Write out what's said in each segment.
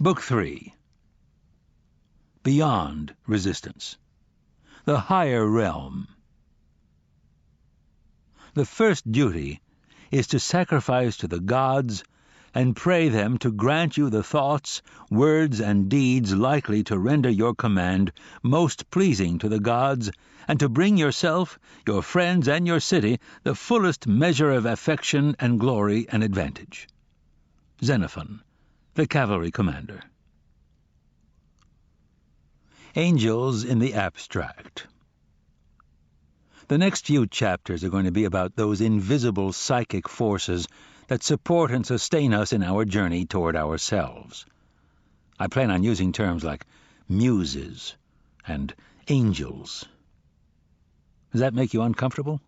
Book 3. Beyond Resistance. The Higher Realm. The first duty is to sacrifice to the gods and pray them to grant you the thoughts, words, and deeds likely to render your command most pleasing to the gods, and to bring yourself, your friends, and your city the fullest measure of affection and glory and advantage. Xenophon, the Cavalry Commander. Angels in the Abstract. The next few chapters are going to be about those invisible psychic forces that support and sustain us in our journey toward ourselves. I plan on using terms like muses and angels. Does that make you uncomfortable?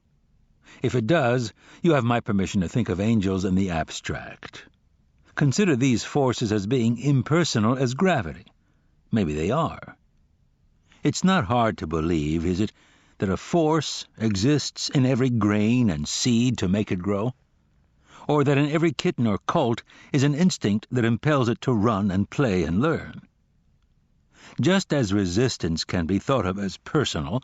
If it does, you have my permission to think of angels in the abstract. Consider these forces as being impersonal as gravity. Maybe they are. It's not hard to believe, is it, that a force exists in every grain and seed to make it grow? Or that in every kitten or colt is an instinct that impels it to run and play and learn? Just as resistance can be thought of as personal,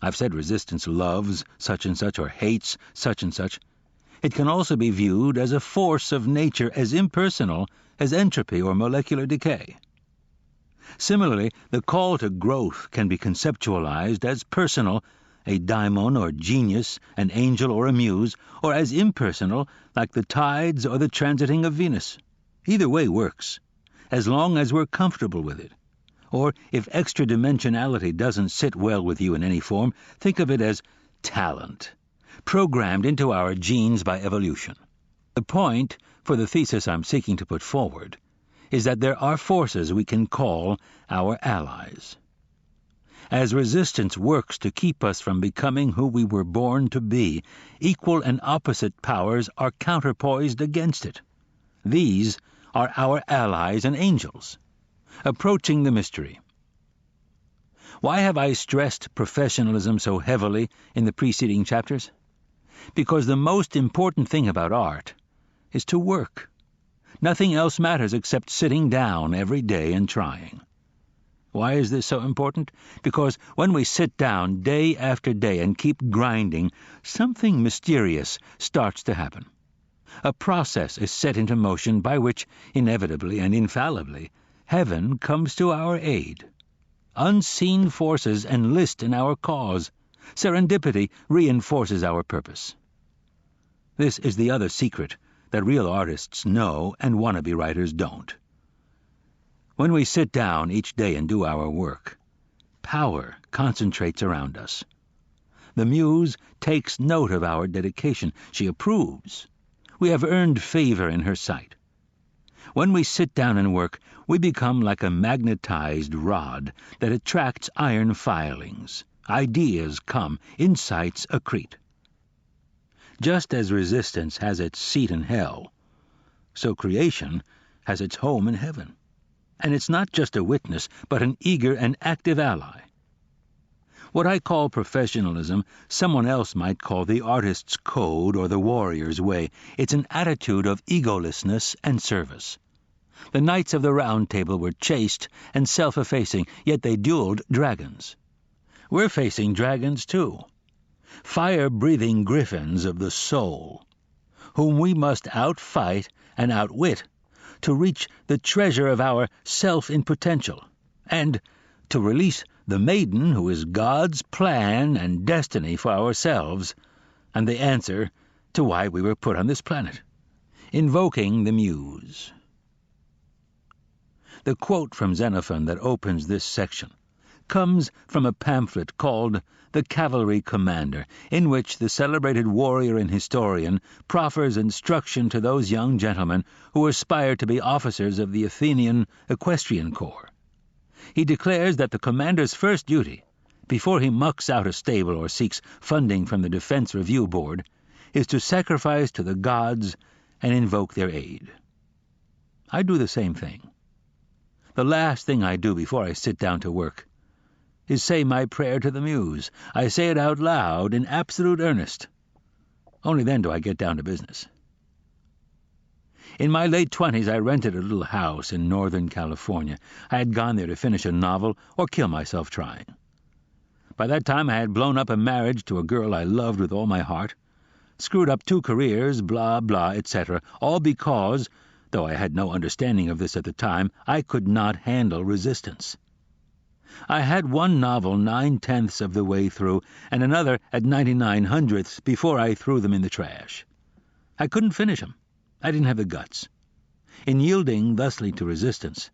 I've said resistance loves such and such or hates such and such, it can also be viewed as a force of nature as impersonal as entropy or molecular decay. Similarly, the call to growth can be conceptualized as personal, a daimon or genius, an angel or a muse, or as impersonal, like the tides or the transiting of Venus. Either way works, as long as we're comfortable with it. Or, if extra-dimensionality doesn't sit well with you in any form, think of it as talent, programmed into our genes by evolution. The point, for the thesis I'm seeking to put forward, is that there are forces we can call our allies. As resistance works to keep us from becoming who we were born to be, equal and opposite powers are counterpoised against it. These are our allies and angels. Approaching the mystery. Why have I stressed professionalism so heavily in the preceding chapters? Because the most important thing about art is to work. Nothing else matters except sitting down every day and trying. Why is this so important? Because when we sit down day after day and keep grinding, something mysterious starts to happen. A process is set into motion by which, inevitably and infallibly, heaven comes to our aid. Unseen forces enlist in our cause. Serendipity reinforces our purpose. This is the other secret that real artists know and wannabe writers don't. When we sit down each day and do our work, power concentrates around us. The muse takes note of our dedication. She approves. We have earned favor in her sight. When we sit down and work, we become like a magnetized rod that attracts iron filings. Ideas come, insights accrete. Just as resistance has its seat in hell, so creation has its home in heaven. And it's not just a witness, but an eager and active ally. What I call professionalism, someone else might call the artist's code or the warrior's way. It's an attitude of egolessness and service. The knights of the Round Table were chaste and self-effacing, yet they dueled dragons. We're facing dragons, too. Fire-breathing griffins of the soul, whom we must outfight and outwit to reach the treasure of our self in potential, and to release the maiden who is God's plan and destiny for ourselves, and the answer to why we were put on this planet. Invoking the muse. The quote from Xenophon that opens this section comes from a pamphlet called The Cavalry Commander, in which the celebrated warrior and historian proffers instruction to those young gentlemen who aspire to be officers of the Athenian Equestrian Corps. He declares that the commander's first duty, before he mucks out a stable or seeks funding from the Defense Review Board, is to sacrifice to the gods and invoke their aid. I do the same thing. The last thing I do before I sit down to work is say my prayer to the muse. I say it out loud in absolute earnest. Only then do I get down to business. In my late 20s, I rented a little house in Northern California. I had gone there to finish a novel or kill myself trying. By that time, I had blown up a marriage to a girl I loved with all my heart, screwed up 2 careers, blah, blah, etc., all because, though I had no understanding of this at the time, I could not handle resistance. I had one novel 9/10 of the way through and another at 99/100 before I threw them in the trash. I couldn't finish them. I didn't have the guts. In yielding thusly to resistance,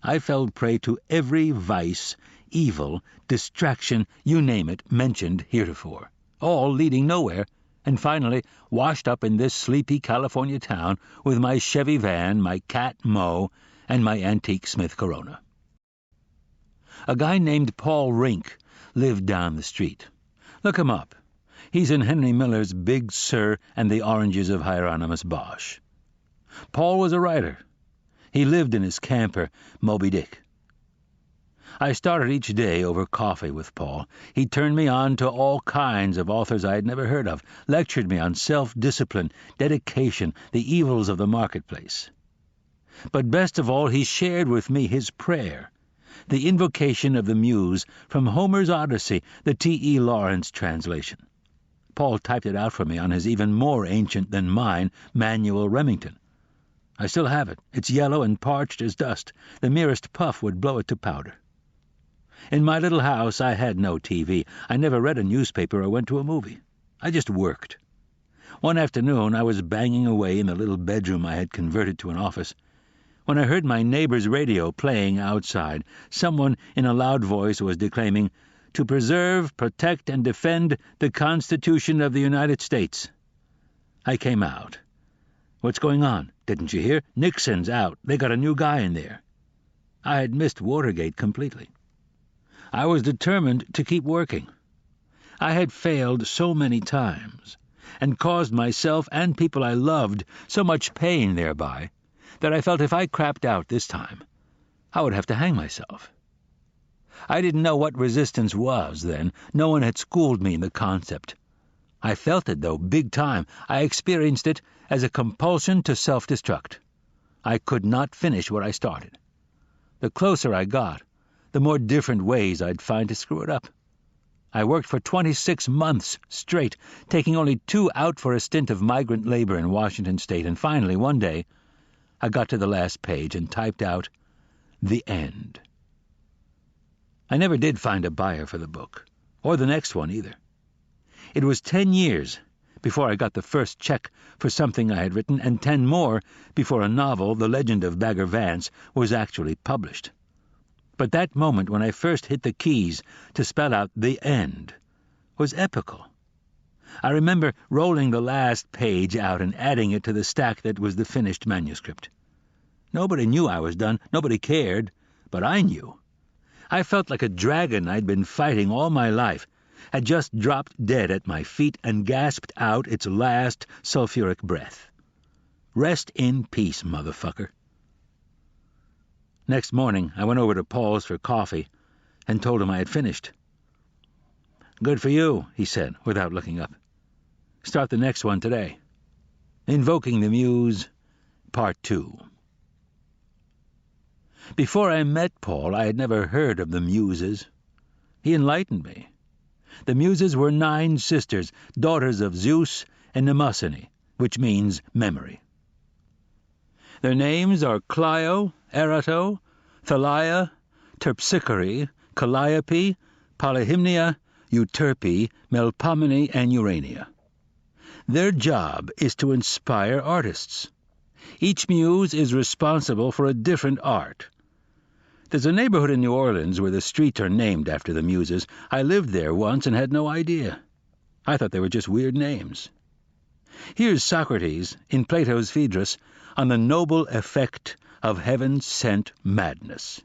I fell prey to every vice, evil, distraction, you name it, mentioned heretofore, all leading nowhere, and finally washed up in this sleepy California town with my Chevy van, my cat Mo, and my antique Smith Corona. A guy named Paul Rink lived down the street. Look him up. He's in Henry Miller's Big Sur and the Oranges of Hieronymus Bosch. Paul was a writer. He lived in his camper, Moby Dick. I started each day over coffee with Paul. He turned me on to all kinds of authors I had never heard of, lectured me on self-discipline, dedication, the evils of the marketplace. But best of all, he shared with me his prayer, the invocation of the Muse from Homer's Odyssey, the T.E. Lawrence translation. Paul typed it out for me on his even more ancient than mine manual Remington. I still have it. It's yellow and parched as dust. The merest puff would blow it to powder. In my little house, I had no TV. I never read a newspaper or went to a movie. I just worked. One afternoon, I was banging away in the little bedroom I had converted to an office when I heard my neighbor's radio playing outside. Someone in a loud voice was declaiming, "To preserve, protect, and defend the Constitution of the United States." I came out. "What's going on? Didn't you hear? Nixon's out. They got a new guy in there." I had missed Watergate completely. I was determined to keep working. I had failed so many times, and caused myself and people I loved so much pain thereby, that I felt if I crapped out this time, I would have to hang myself. I didn't know what resistance was then. No one had schooled me in the concept. I felt it, though, big time. I experienced it as a compulsion to self-destruct. I could not finish what I started. The closer I got, the more different ways I'd find to screw it up. I worked for 26 months straight, taking only 2 out for a stint of migrant labor in Washington State, and finally, one day, I got to the last page and typed out, "The End." I never did find a buyer for the book, or the next one either. It was 10 years before I got the first check for something I had written, and 10 more before a novel, The Legend of Bagger Vance, was actually published. But that moment when I first hit the keys to spell out "The End" was epical. I remember rolling the last page out and adding it to the stack that was the finished manuscript. Nobody knew I was done, nobody cared, but I knew. I felt like a dragon I'd been fighting all my life, had just dropped dead at my feet and gasped out its last sulfuric breath. Rest in peace, motherfucker. Next morning, I went over to Paul's for coffee and told him I had finished. "Good for you," he said, without looking up. "Start the next one today." Invoking the Muse, Part 2. Before I met Paul, I had never heard of the Muses. He enlightened me. The Muses were 9 sisters, daughters of Zeus and Mnemosyne, which means memory. Their names are Clio, Erato, Thalia, Terpsichore, Calliope, Polyhymnia, Euterpe, Melpomene, and Urania. Their job is to inspire artists. Each muse is responsible for a different art. There's a neighborhood in New Orleans where the streets are named after the Muses. I lived there once and had no idea. I thought they were just weird names. Here's Socrates, in Plato's Phaedrus, on the noble effect of heaven-sent madness.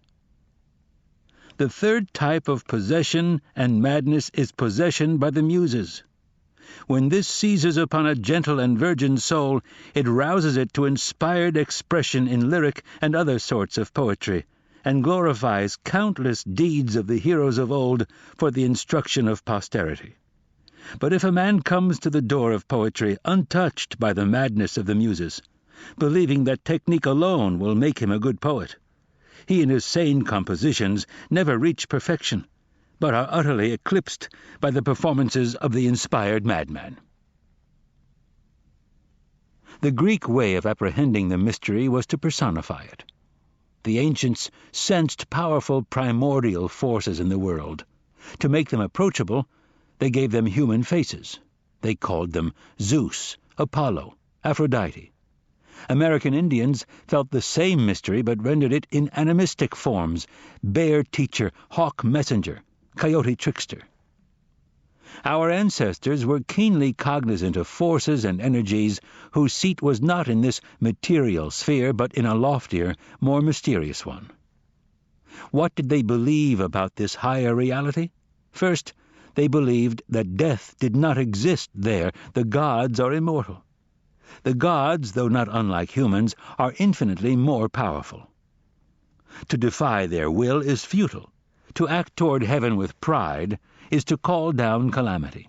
The third type of possession and madness is possession by the Muses. When this seizes upon a gentle and virgin soul, it rouses it to inspired expression in lyric and other sorts of poetry, and glorifies countless deeds of the heroes of old for the instruction of posterity. But if a man comes to the door of poetry untouched by the madness of the Muses, believing that technique alone will make him a good poet. He and his sane compositions never reach perfection, but are utterly eclipsed by the performances of the inspired madman. The Greek way of apprehending the mystery was to personify it. The ancients sensed powerful primordial forces in the world. To make them approachable, they gave them human faces. They called them Zeus, Apollo, Aphrodite. American Indians felt the same mystery but rendered it in animistic forms: bear teacher, hawk messenger, coyote trickster. Our ancestors were keenly cognizant of forces and energies whose seat was not in this material sphere but in a loftier, more mysterious one. What did they believe about this higher reality? First, they believed that death did not exist there. The gods are immortal. The gods, though not unlike humans, are infinitely more powerful. To defy their will is futile. To act toward heaven with pride is to call down calamity.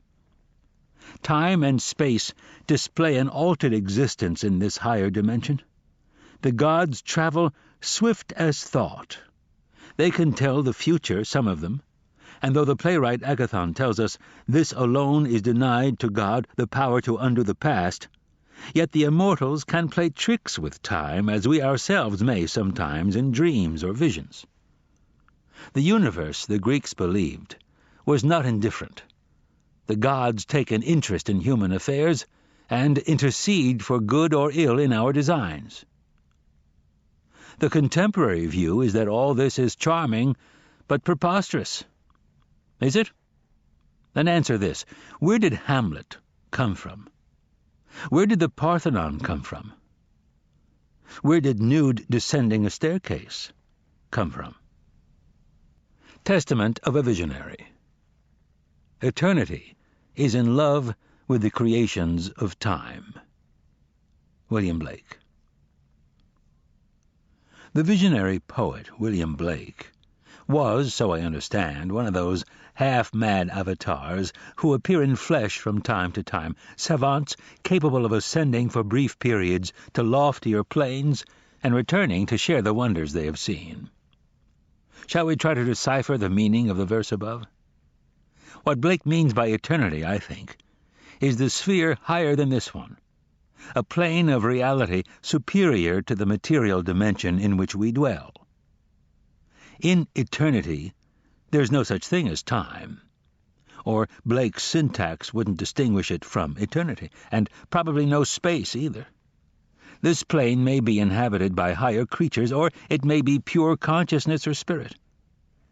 Time and space display an altered existence in this higher dimension. The gods travel swift as thought. They can tell the future, some of them, and though the playwright Agathon tells us this alone is denied to God, the power to undo the past, yet the immortals can play tricks with time, as we ourselves may sometimes in dreams or visions. The universe, the Greeks believed, was not indifferent. The gods take an interest in human affairs and intercede for good or ill in our designs. The contemporary view is that all this is charming, but preposterous. Is it? Then answer this. Where did Hamlet come from? Where did the Parthenon come from? Where did nude descending a staircase come from? Testament of a Visionary. Eternity is in love with the creations of time. William Blake. The visionary poet, William Blake, was, so I understand, one of those half-mad avatars who appear in flesh from time to time, savants capable of ascending for brief periods to loftier planes and returning to share the wonders they have seen. Shall we try to decipher the meaning of the verse above? What Blake means by eternity, I think, is the sphere higher than this one, a plane of reality superior to the material dimension in which we dwell. In eternity, there's no such thing as time, or Blake's syntax wouldn't distinguish it from eternity, and probably no space either. This plane may be inhabited by higher creatures, or it may be pure consciousness or spirit.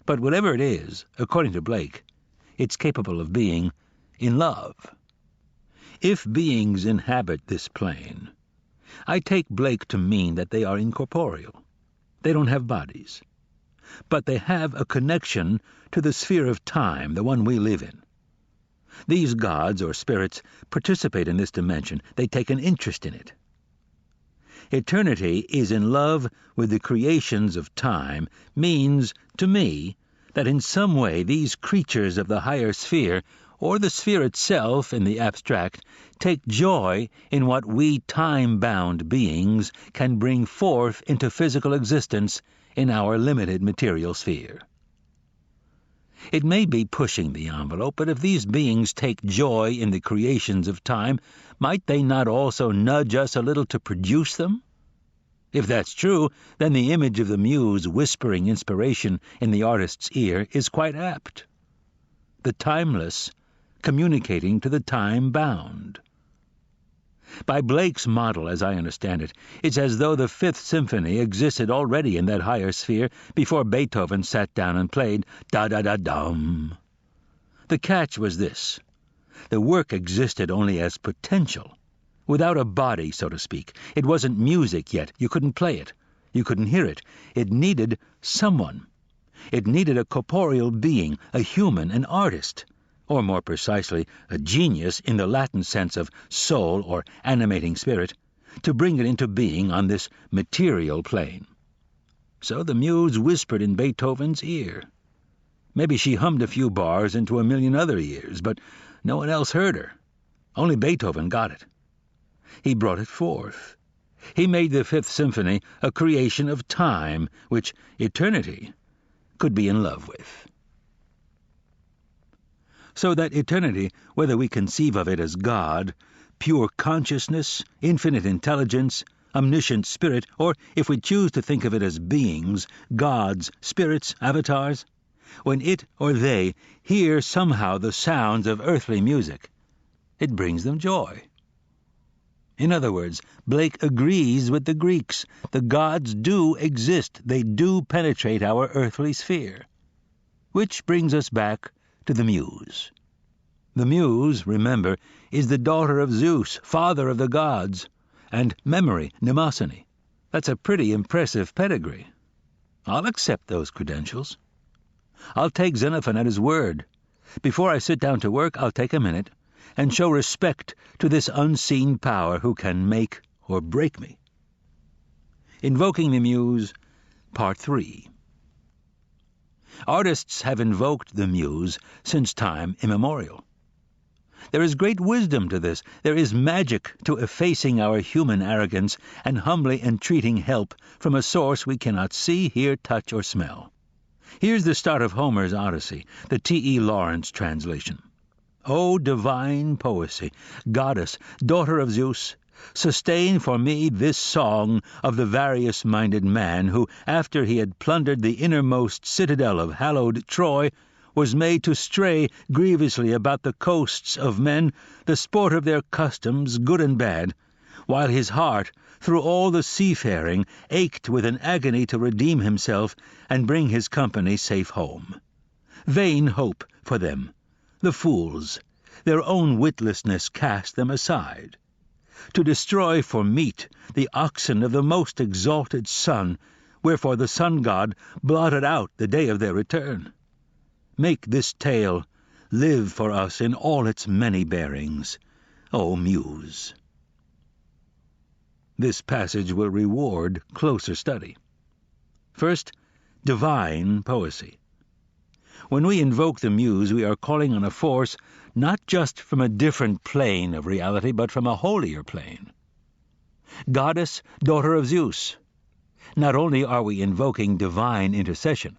But whatever it is, according to Blake, it's capable of being in love. If beings inhabit this plane, I take Blake to mean that they are incorporeal. They don't have bodies. But they have a connection to the sphere of time, the one we live in. These gods or spirits participate in this dimension. They take an interest in it. Eternity is in love with the creations of time means, to me, that in some way these creatures of the higher sphere, or the sphere itself in the abstract, take joy in what we time-bound beings can bring forth into physical existence in our limited material sphere. It may be pushing the envelope, but if these beings take joy in the creations of time, might they not also nudge us a little to produce them? If that's true, then the image of the muse whispering inspiration in the artist's ear is quite apt. The timeless communicating to the time-bound. By Blake's model, as I understand it, it's as though the Fifth Symphony existed already in that higher sphere before Beethoven sat down and played da-da-da-dum. The catch was this. The work existed only as potential, without a body, so to speak. It wasn't music yet. You couldn't play it. You couldn't hear it. It needed someone. It needed a corporeal being, a human, an artist, or more precisely, a genius in the Latin sense of soul or animating spirit, to bring it into being on this material plane. So the muse whispered in Beethoven's ear. Maybe she hummed a few bars into a million other ears, but no one else heard her. Only Beethoven got it. He brought it forth. He made the Fifth Symphony a creation of time, which eternity could be in love with. So that eternity, whether we conceive of it as God, pure consciousness, infinite intelligence, omniscient spirit, or if we choose to think of it as beings, gods, spirits, avatars, when it or they hear somehow the sounds of earthly music, it brings them joy. In other words, Blake agrees with the Greeks. The gods do exist. They do penetrate our earthly sphere. Which brings us back to the Muse. The Muse, remember, is the daughter of Zeus, father of the gods, and memory, mnemosyne. That's a pretty impressive pedigree. I'll accept those credentials. I'll take Xenophon at his word. Before I sit down to work, I'll take a minute and show respect to this unseen power who can make or break me. Invoking the Muse, Part 3. Artists have invoked the Muse since time immemorial. There is great wisdom to this. There is magic to effacing our human arrogance and humbly entreating help from a source we cannot see, hear, touch, or smell. Here's the start of Homer's Odyssey, the T.E. Lawrence translation. O divine poesy, goddess, daughter of Zeus, sustain for me this song of the various-minded man who, after he had plundered the innermost citadel of hallowed Troy, was made to stray grievously about the coasts of men, the sport of their customs, good and bad, while his heart, through all the seafaring, ached with an agony to redeem himself and bring his company safe home. Vain hope for them. The fools, their own witlessness cast them aside. To destroy for meat the oxen of the most exalted sun, wherefore the sun-god blotted out the day of their return. Make this tale live for us in all its many bearings, O Muse. This passage will reward closer study. First, divine poesy. When we invoke the Muse, we are calling on a force not just from a different plane of reality, but from a holier plane. Goddess, daughter of Zeus. Not only are we invoking divine intercession,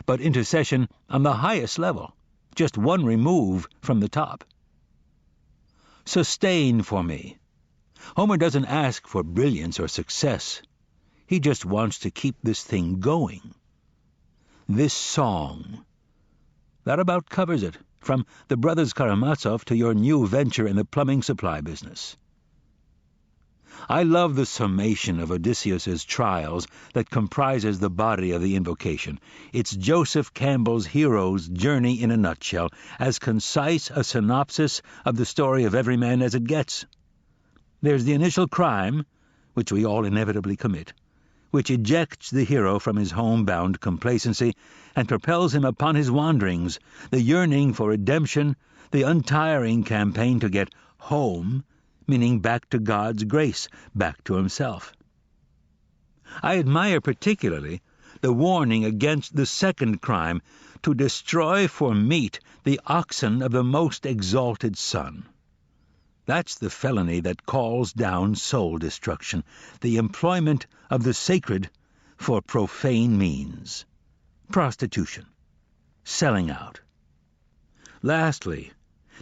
but intercession on the highest level, just one remove from the top. Sustain for me. Homer doesn't ask for brilliance or success. He just wants to keep this thing going. This song. That about covers it, from the Brothers Karamazov to your new venture in the plumbing supply business. I love the summation of Odysseus's trials that comprises the body of the invocation. It's Joseph Campbell's hero's journey in a nutshell, as concise a synopsis of the story of every man as it gets. There's the initial crime, which we all inevitably commit, which ejects the hero from his homebound complacency and propels him upon his wanderings, the yearning for redemption, the untiring campaign to get home, meaning back to God's grace, back to himself. I admire particularly the warning against the second crime, to destroy for meat the oxen of the most exalted sun. That's the felony that calls down soul destruction, the employment of the sacred for profane means. Prostitution. Selling out. Lastly,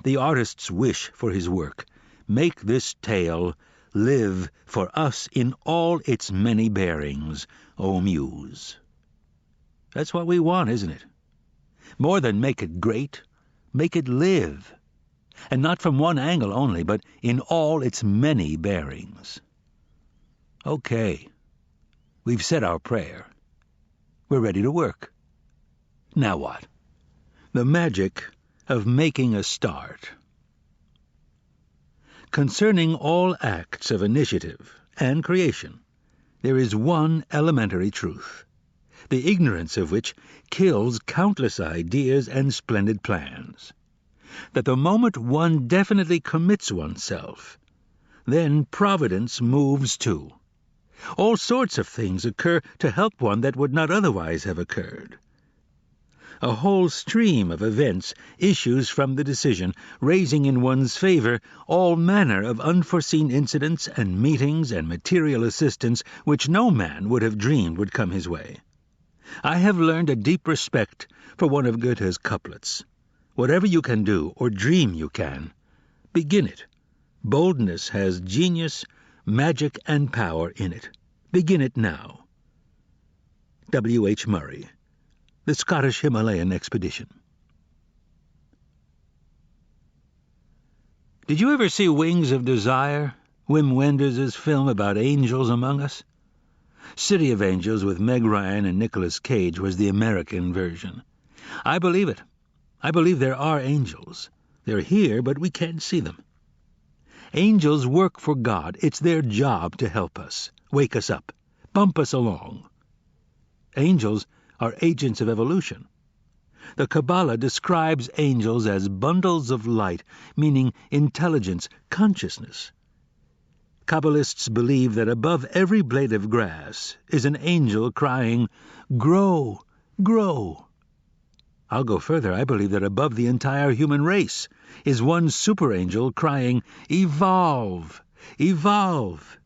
the artist's wish for his work. Make this tale live for us in all its many bearings, O Muse. That's what we want, isn't it? More than make it great, make it live. And not from one angle only, but in all its many bearings. Okay, we've said our prayer. We're ready to work. Now what? The magic of making a start. Concerning all acts of initiative and creation, there is one elementary truth, the ignorance of which kills countless ideas and splendid plans. That the moment one definitely commits oneself, then Providence moves too. All sorts of things occur to help one that would not otherwise have occurred. A whole stream of events issues from the decision, raising in one's favor all manner of unforeseen incidents and meetings and material assistance which no man would have dreamed would come his way. I have learned a deep respect for one of Goethe's couplets. Whatever you can do, or dream you can, begin it. Boldness has genius, magic, and power in it. Begin it now. W. H. Murray, The Scottish Himalayan Expedition. Did you ever see Wings of Desire, Wim Wenders' film about angels among us? City of Angels with Meg Ryan and Nicolas Cage was the American version. I believe it. I believe there are angels. They're here, but we can't see them. Angels work for God. It's their job to help us, wake us up, bump us along. Angels are agents of evolution. The Kabbalah describes angels as bundles of light, meaning intelligence, consciousness. Kabbalists believe that above every blade of grass is an angel crying, "Grow, grow." I'll go further. I believe that above the entire human race is one super angel crying, "Evolve, evolve."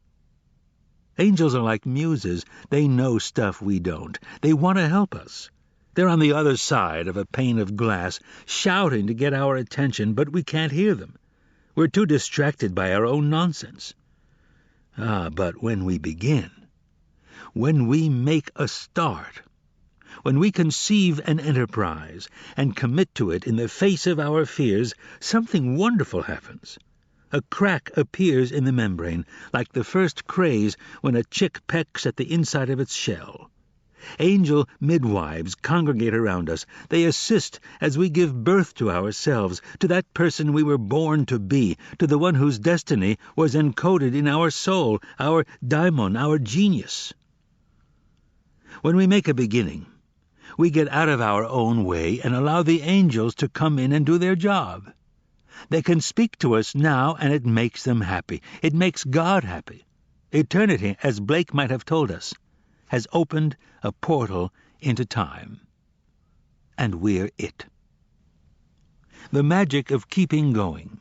Angels are like muses. They know stuff we don't. They want to help us. They're on the other side of a pane of glass, shouting to get our attention, but we can't hear them. We're too distracted by our own nonsense. But when we begin, when we make a start, when we conceive an enterprise and commit to it in the face of our fears, something wonderful happens. A crack appears in the membrane, like the first craze when a chick pecks at the inside of its shell. Angel midwives congregate around us. They assist as we give birth to ourselves, to that person we were born to be, to the one whose destiny was encoded in our soul, our daimon, our genius. When we make a beginning, we get out of our own way and allow the angels to come in and do their job. They can speak to us now, and it makes them happy. It makes God happy. Eternity, as Blake might have told us, has opened a portal into time. And we're it. The magic of keeping going.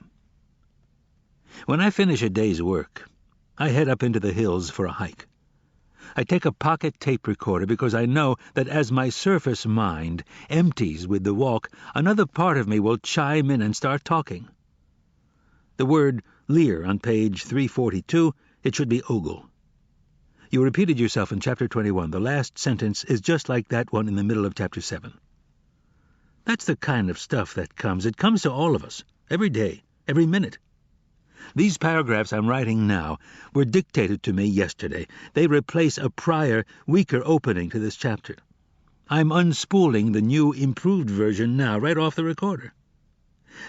When I finish a day's work, I head up into the hills for a hike. I take a pocket tape recorder because I know that as my surface mind empties with the walk, another part of me will chime in and start talking. The word Lear on page 342, it should be ogle. You repeated yourself in chapter 21. The last sentence is just like that one in the middle of chapter 7. That's the kind of stuff that comes. It comes to all of us, every day, every minute. These paragraphs I'm writing now were dictated to me yesterday. They replace a prior, weaker opening to this chapter. I'm unspooling the new, improved version now, right off the recorder.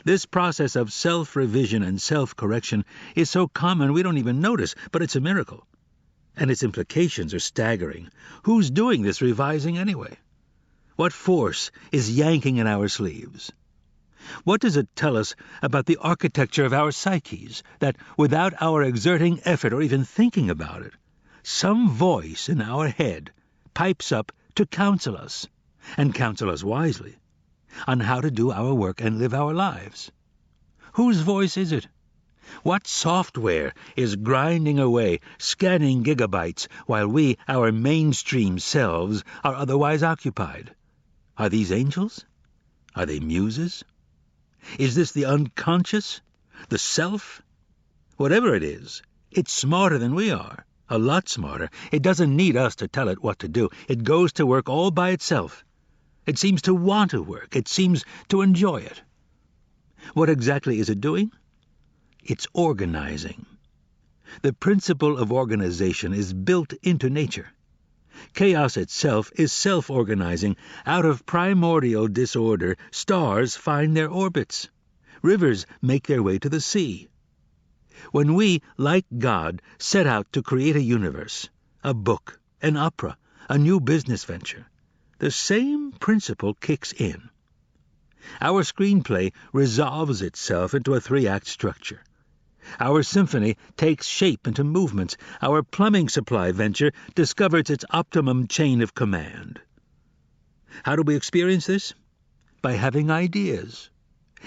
This process of self-revision and self-correction is so common we don't even notice, but it's a miracle. And its implications are staggering. Who's doing this revising anyway? What force is yanking at our sleeves? What does it tell us about the architecture of our psyches, that without our exerting effort or even thinking about it, some voice in our head pipes up to counsel us, and counsel us wisely, on how to do our work and live our lives? Whose voice is it? What software is grinding away, scanning gigabytes, while we, our mainstream selves, are otherwise occupied? Are these angels? Are they muses? Is this the unconscious? The self? Whatever it is, it's smarter than we are, a lot smarter. It doesn't need us to tell it what to do. It goes to work all by itself. It seems to want to work. It seems to enjoy it. What exactly is it doing? It's organizing. The principle of organization is built into nature. Chaos itself is self-organizing. Out of primordial disorder, stars find their orbits. Rivers make their way to the sea. When we, like God, set out to create a universe, a book, an opera, a new business venture, the same principle kicks in. Our screenplay resolves itself into a 3-act structure. Our symphony takes shape into movements. Our plumbing supply venture discovers its optimum chain of command. How do we experience this? by having ideas.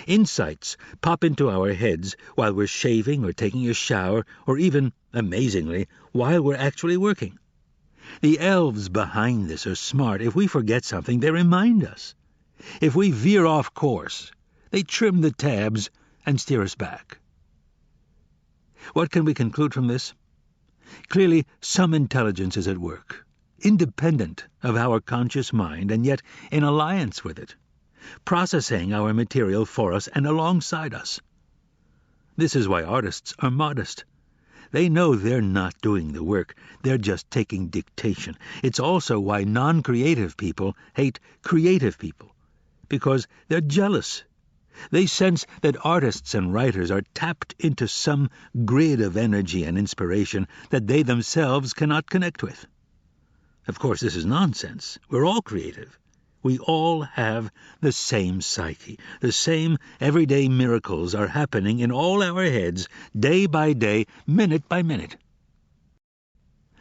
Insights pop into our heads while we're shaving or taking a shower, or even, amazingly, while we're actually working. The elves behind this are smart. If we forget something, they remind us. If we veer off course, they trim the tabs and steer us back. What can we conclude from this? Clearly, some intelligence is at work, independent of our conscious mind and yet in alliance with it, processing our material for us and alongside us. This is why artists are modest. They know they're not doing the work, they're just taking dictation. It's also why non-creative people hate creative people, because they're jealous. They sense that artists and writers are tapped into some grid of energy and inspiration that they themselves cannot connect with. Of course, this is nonsense. We're all creative. We all have the same psyche. The same everyday miracles are happening in all our heads, day by day, minute by minute.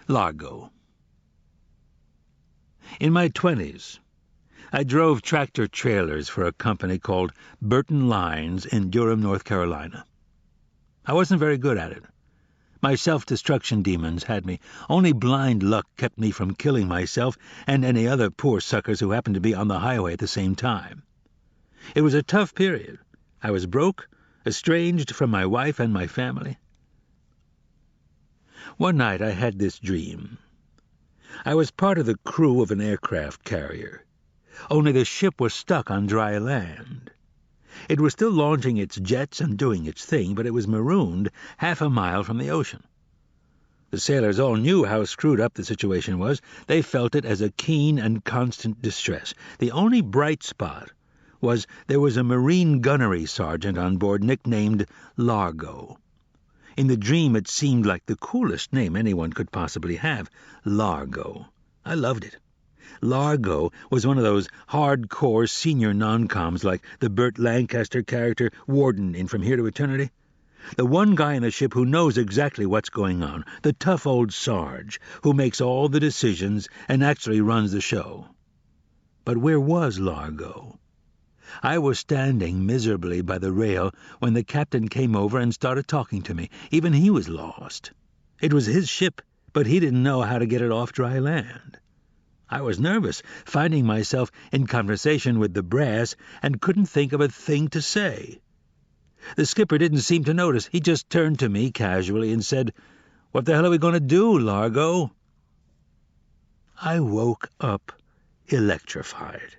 Largo. In my 20s, I drove tractor-trailers for a company called Burton Lines in Durham, North Carolina. I wasn't very good at it. My self-destruction demons had me. Only blind luck kept me from killing myself and any other poor suckers who happened to be on the highway at the same time. It was a tough period. I was broke, estranged from my wife and my family. One night I had this dream. I was part of the crew of an aircraft carrier, only the ship was stuck on dry land. It was still launching its jets and doing its thing, but it was marooned half a mile from the ocean. The sailors all knew how screwed up the situation was. They felt it as a keen and constant distress. The only bright spot was there was a Marine gunnery sergeant on board nicknamed Largo. In the dream it seemed like the coolest name anyone could possibly have, Largo. I loved it. Largo was one of those hardcore senior non-coms like the Burt Lancaster character Warden in From Here to Eternity. The one guy in the ship who knows exactly what's going on, the tough old Sarge, who makes all the decisions and actually runs the show. But where was Largo? I was standing miserably by the rail when the captain came over and started talking to me. Even he was lost. It was his ship, but he didn't know how to get it off dry land. I was nervous, finding myself in conversation with the brass and couldn't think of a thing to say. The skipper didn't seem to notice. He just turned to me casually and said, "What the hell are we going to do, Largo?" I woke up electrified.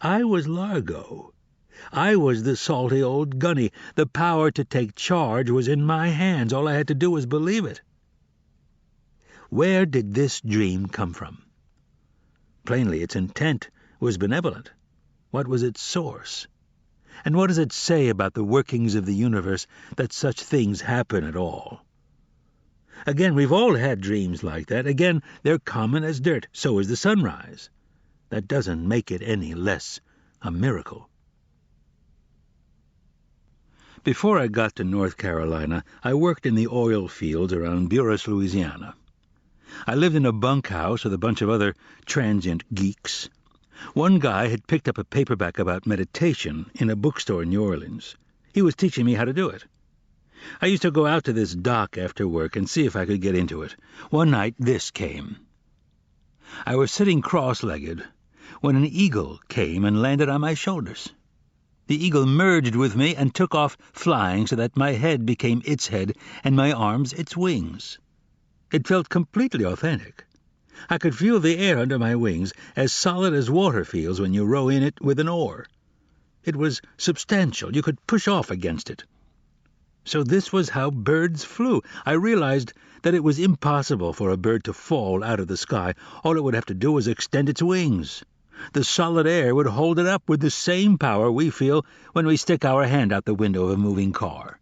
I was Largo. I was the salty old gunny. The power to take charge was in my hands. All I had to do was believe it. Where did this dream come from? Plainly, its intent was benevolent. What was its source? And what does it say about the workings of the universe that such things happen at all? Again, we've all had dreams like that. Again, they're common as dirt. So is the sunrise. That doesn't make it any less a miracle. Before I got to North Carolina, I worked in the oil fields around Buras, Louisiana. I lived in a bunkhouse with a bunch of other transient geeks. One guy had picked up a paperback about meditation in a bookstore in New Orleans. He was teaching me how to do it. I used to go out to this dock after work and see if I could get into it. One night, this came. I was sitting cross-legged when an eagle came and landed on my shoulders. The eagle merged with me and took off flying so that my head became its head and my arms its wings. It felt completely authentic. I could feel the air under my wings, as solid as water feels when you row in it with an oar. It was substantial. You could push off against it. So this was how birds flew. I realized that it was impossible for a bird to fall out of the sky. All it would have to do was extend its wings. The solid air would hold it up with the same power we feel when we stick our hand out the window of a moving car.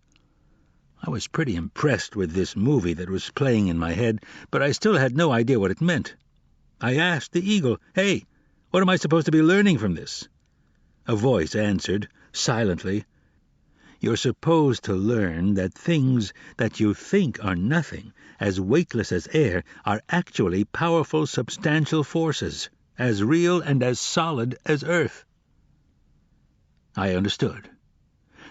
I was pretty impressed with this movie that was playing in my head, but I still had no idea what it meant. I asked the eagle, "Hey, what am I supposed to be learning from this?" A voice answered, silently, "You're supposed to learn that things that you think are nothing, as weightless as air, are actually powerful, substantial forces, as real and as solid as earth." I understood.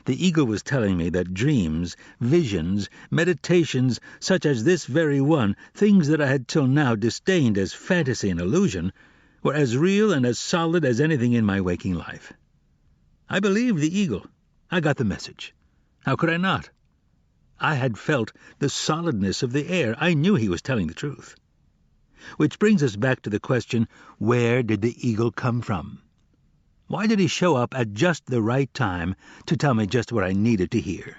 The eagle was telling me that dreams, visions, meditations such as this very one, things that I had till now disdained as fantasy and illusion, were as real and as solid as anything in my waking life. I believed the eagle. I got the message. How could I not? I had felt the solidness of the air. I knew he was telling the truth. Which brings us back to the question, where did the eagle come from? Why did he show up at just the right time to tell me just what I needed to hear?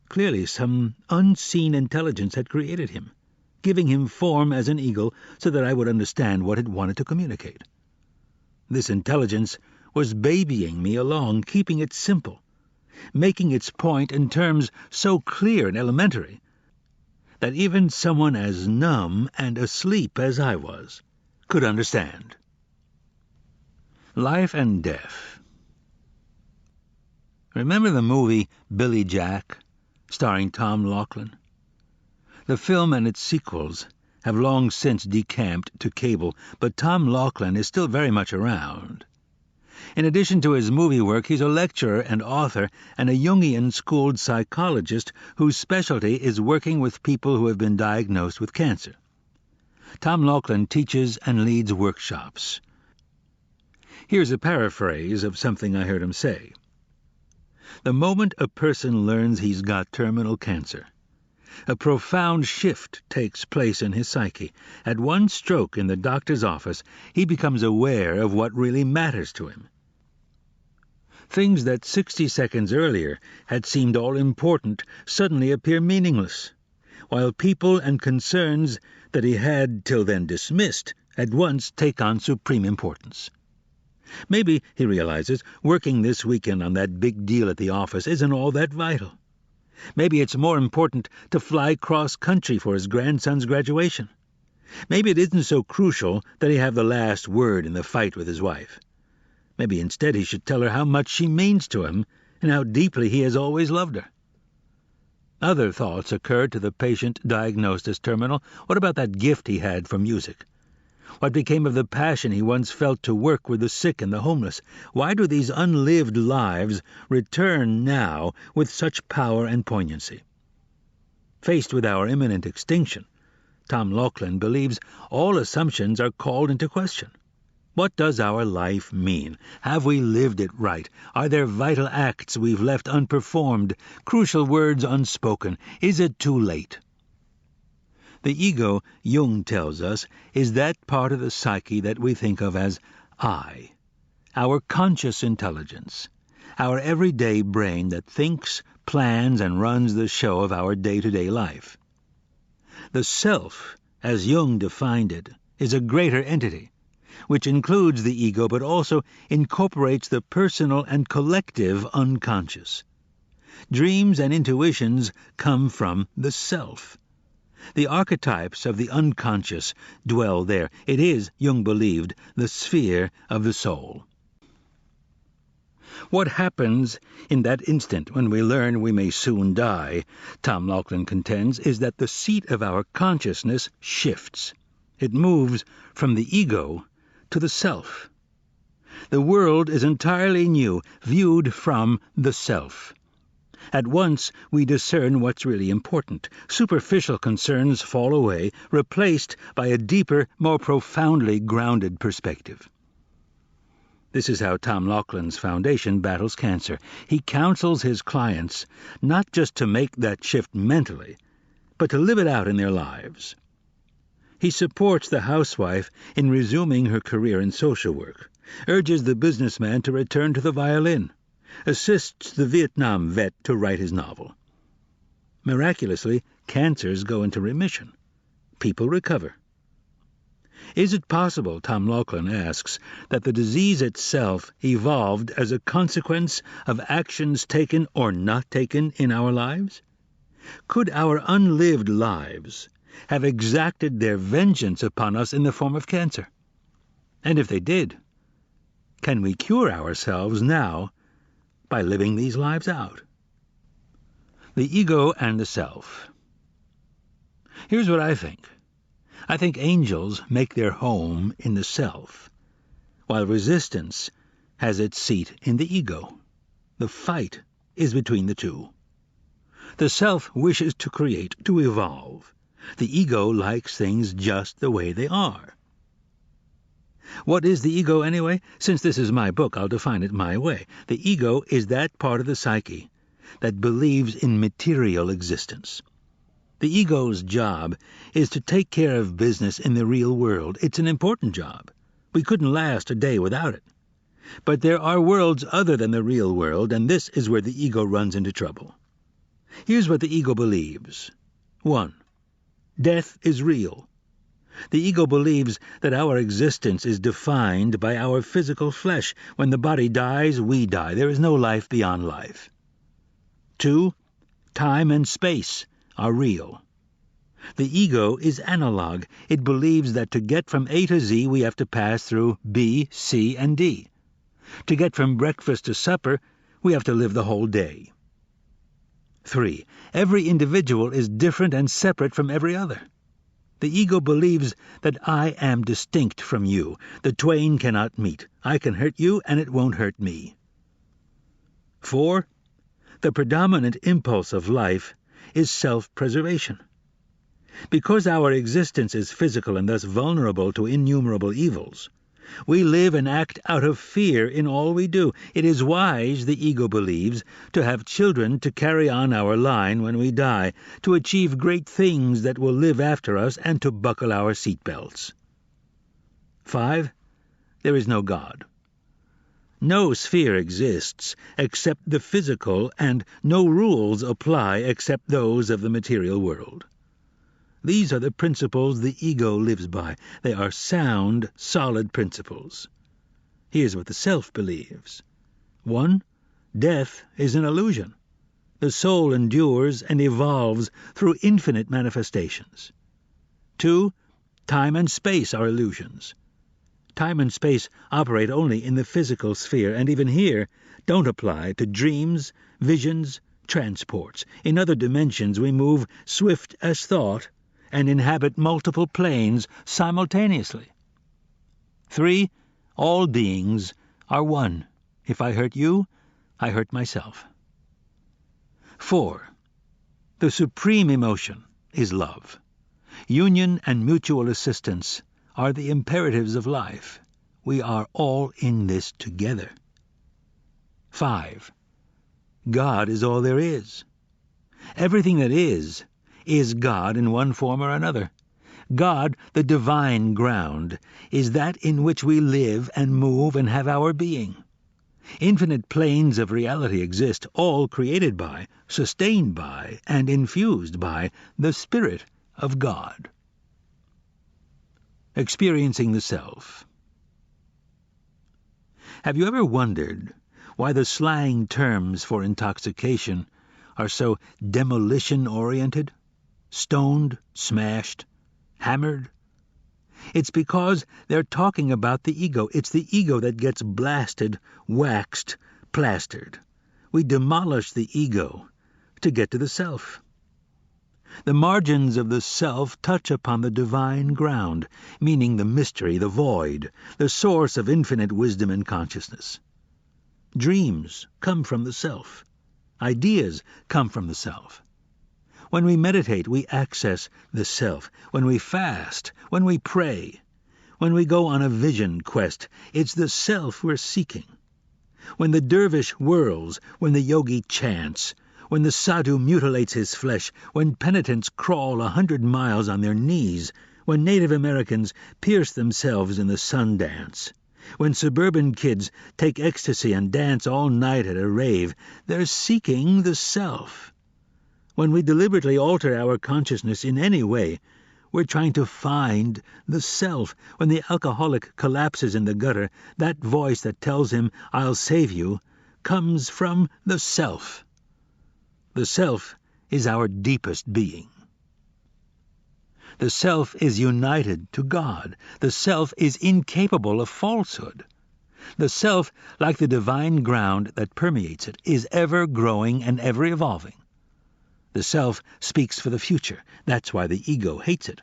Clearly, some unseen intelligence had created him, giving him form as an eagle so that I would understand what it wanted to communicate. This intelligence was babying me along, keeping it simple, making its point in terms so clear and elementary that even someone as numb and asleep as I was could understand. Life and Death. Remember the movie Billy Jack, starring Tom Laughlin? The film and its sequels have long since decamped to cable, but Tom Laughlin is still very much around. In addition to his movie work, he's a lecturer and author and a Jungian-schooled psychologist whose specialty is working with people who have been diagnosed with cancer. Tom Laughlin teaches and leads workshops. Here's a paraphrase of something I heard him say. The moment a person learns he's got terminal cancer, a profound shift takes place in his psyche. At one stroke in the doctor's office, he becomes aware of what really matters to him. Things that 60 seconds earlier had seemed all-important suddenly appear meaningless, while people and concerns that he had till then dismissed at once take on supreme importance. Maybe, he realizes, working this weekend on that big deal at the office isn't all that vital. Maybe it's more important to fly cross-country for his grandson's graduation. Maybe it isn't so crucial that he have the last word in the fight with his wife. Maybe instead he should tell her how much she means to him and how deeply he has always loved her. Other thoughts occurred to the patient diagnosed as terminal. What about that gift he had for music? What became of the passion he once felt to work with the sick and the homeless? Why do these unlived lives return now with such power and poignancy? Faced with our imminent extinction, Tom Laughlin believes all assumptions are called into question. What does our life mean? Have we lived it right? Are there vital acts we've left unperformed, crucial words unspoken? Is it too late? The ego, Jung tells us, is that part of the psyche that we think of as I, our conscious intelligence, our everyday brain that thinks, plans, and runs the show of our day-to-day life. The self, as Jung defined it, is a greater entity, which includes the ego but also incorporates the personal and collective unconscious. Dreams and intuitions come from the self. The archetypes of the unconscious dwell there. It is, Jung believed, the sphere of the soul. What happens in that instant when we learn we may soon die, Tom Laughlin contends, is that the seat of our consciousness shifts. It moves from the ego to the self. The world is entirely new, viewed from the self. At once we discern what's really important. Superficial concerns fall away, replaced by a deeper, more profoundly grounded perspective. This is how Tom Laughlin's foundation battles cancer. He counsels his clients not just to make that shift mentally, but to live it out in their lives. He supports the housewife in resuming her career in social work, urges the businessman to return to the violin, assists the Vietnam vet to write his novel. Miraculously, cancers go into remission. People recover. Is it possible, Tom Laughlin asks, that the disease itself evolved as a consequence of actions taken or not taken in our lives? Could our unlived lives have exacted their vengeance upon us in the form of cancer? And if they did, can we cure ourselves now by living these lives out? The ego and the self. Here's what I think. I think angels make their home in the self, while resistance has its seat in the ego. The fight is between the two. The self wishes to create, to evolve. The ego likes things just the way they are. What is the ego, anyway? Since this is my book, I'll define it my way. The ego is that part of the psyche that believes in material existence. The ego's job is to take care of business in the real world. It's an important job. We couldn't last a day without it. But there are worlds other than the real world, and this is where the ego runs into trouble. Here's what the ego believes. 1. Death is real. The ego believes that our existence is defined by our physical flesh. When the body dies, we die. There is no life beyond life. 2. Time and space are real. The ego is analog. It believes that to get from A to Z, we have to pass through B, C, and D. To get from breakfast to supper, we have to live the whole day. 3. Every individual is different and separate from every other. The ego believes that I am distinct from you. The twain cannot meet. I can hurt you, and it won't hurt me. 4. The predominant impulse of life is self-preservation. Because our existence is physical and thus vulnerable to innumerable evils, we live and act out of fear in all we do. It is wise, the ego believes, to have children to carry on our line when we die, to achieve great things that will live after us, and to buckle our seatbelts. 5. There is no God. No sphere exists except the physical, and no rules apply except those of the material world. These are the principles the ego lives by. They are sound, solid principles. Here's what the self believes. 1. Death is an illusion. The soul endures and evolves through infinite manifestations. 2. Time and space are illusions. Time and space operate only in the physical sphere, and even here don't apply to dreams, visions, transports. In other dimensions we move swift as thought and inhabit multiple planes simultaneously. 3. All beings are one. If I hurt you, I hurt myself. 4. The supreme emotion is love. Union and mutual assistance are the imperatives of life. We are all in this together. 5. God is all there is. Everything that is God in one form or another. God, the divine ground, is that in which we live and move and have our being. Infinite planes of reality exist, all created by, sustained by, and infused by the Spirit of God. Experiencing the self. Have you ever wondered why the slang terms for intoxication are so demolition-oriented? Stoned, smashed, hammered? It's because they're talking about the ego. It's the ego that gets blasted, waxed, plastered. We demolish the ego to get to the self. The margins of the self touch upon the divine ground, meaning the mystery, the void, the source of infinite wisdom and consciousness. Dreams come from the self. Ideas come from the self. When we meditate, we access the self. When we fast, when we pray, when we go on a vision quest, it's the self we're seeking. When the dervish whirls, when the yogi chants, when the sadhu mutilates his flesh, when penitents crawl 100 miles on their knees, when Native Americans pierce themselves in the sun dance, when suburban kids take ecstasy and dance all night at a rave, they're seeking the self. When we deliberately alter our consciousness in any way, we're trying to find the self. When the alcoholic collapses in the gutter, that voice that tells him, "I'll save you," comes from the self. The self is our deepest being. The self is united to God. The self is incapable of falsehood. The self, like the divine ground that permeates it, is ever growing and ever evolving. The self speaks for the future. That's why the ego hates it.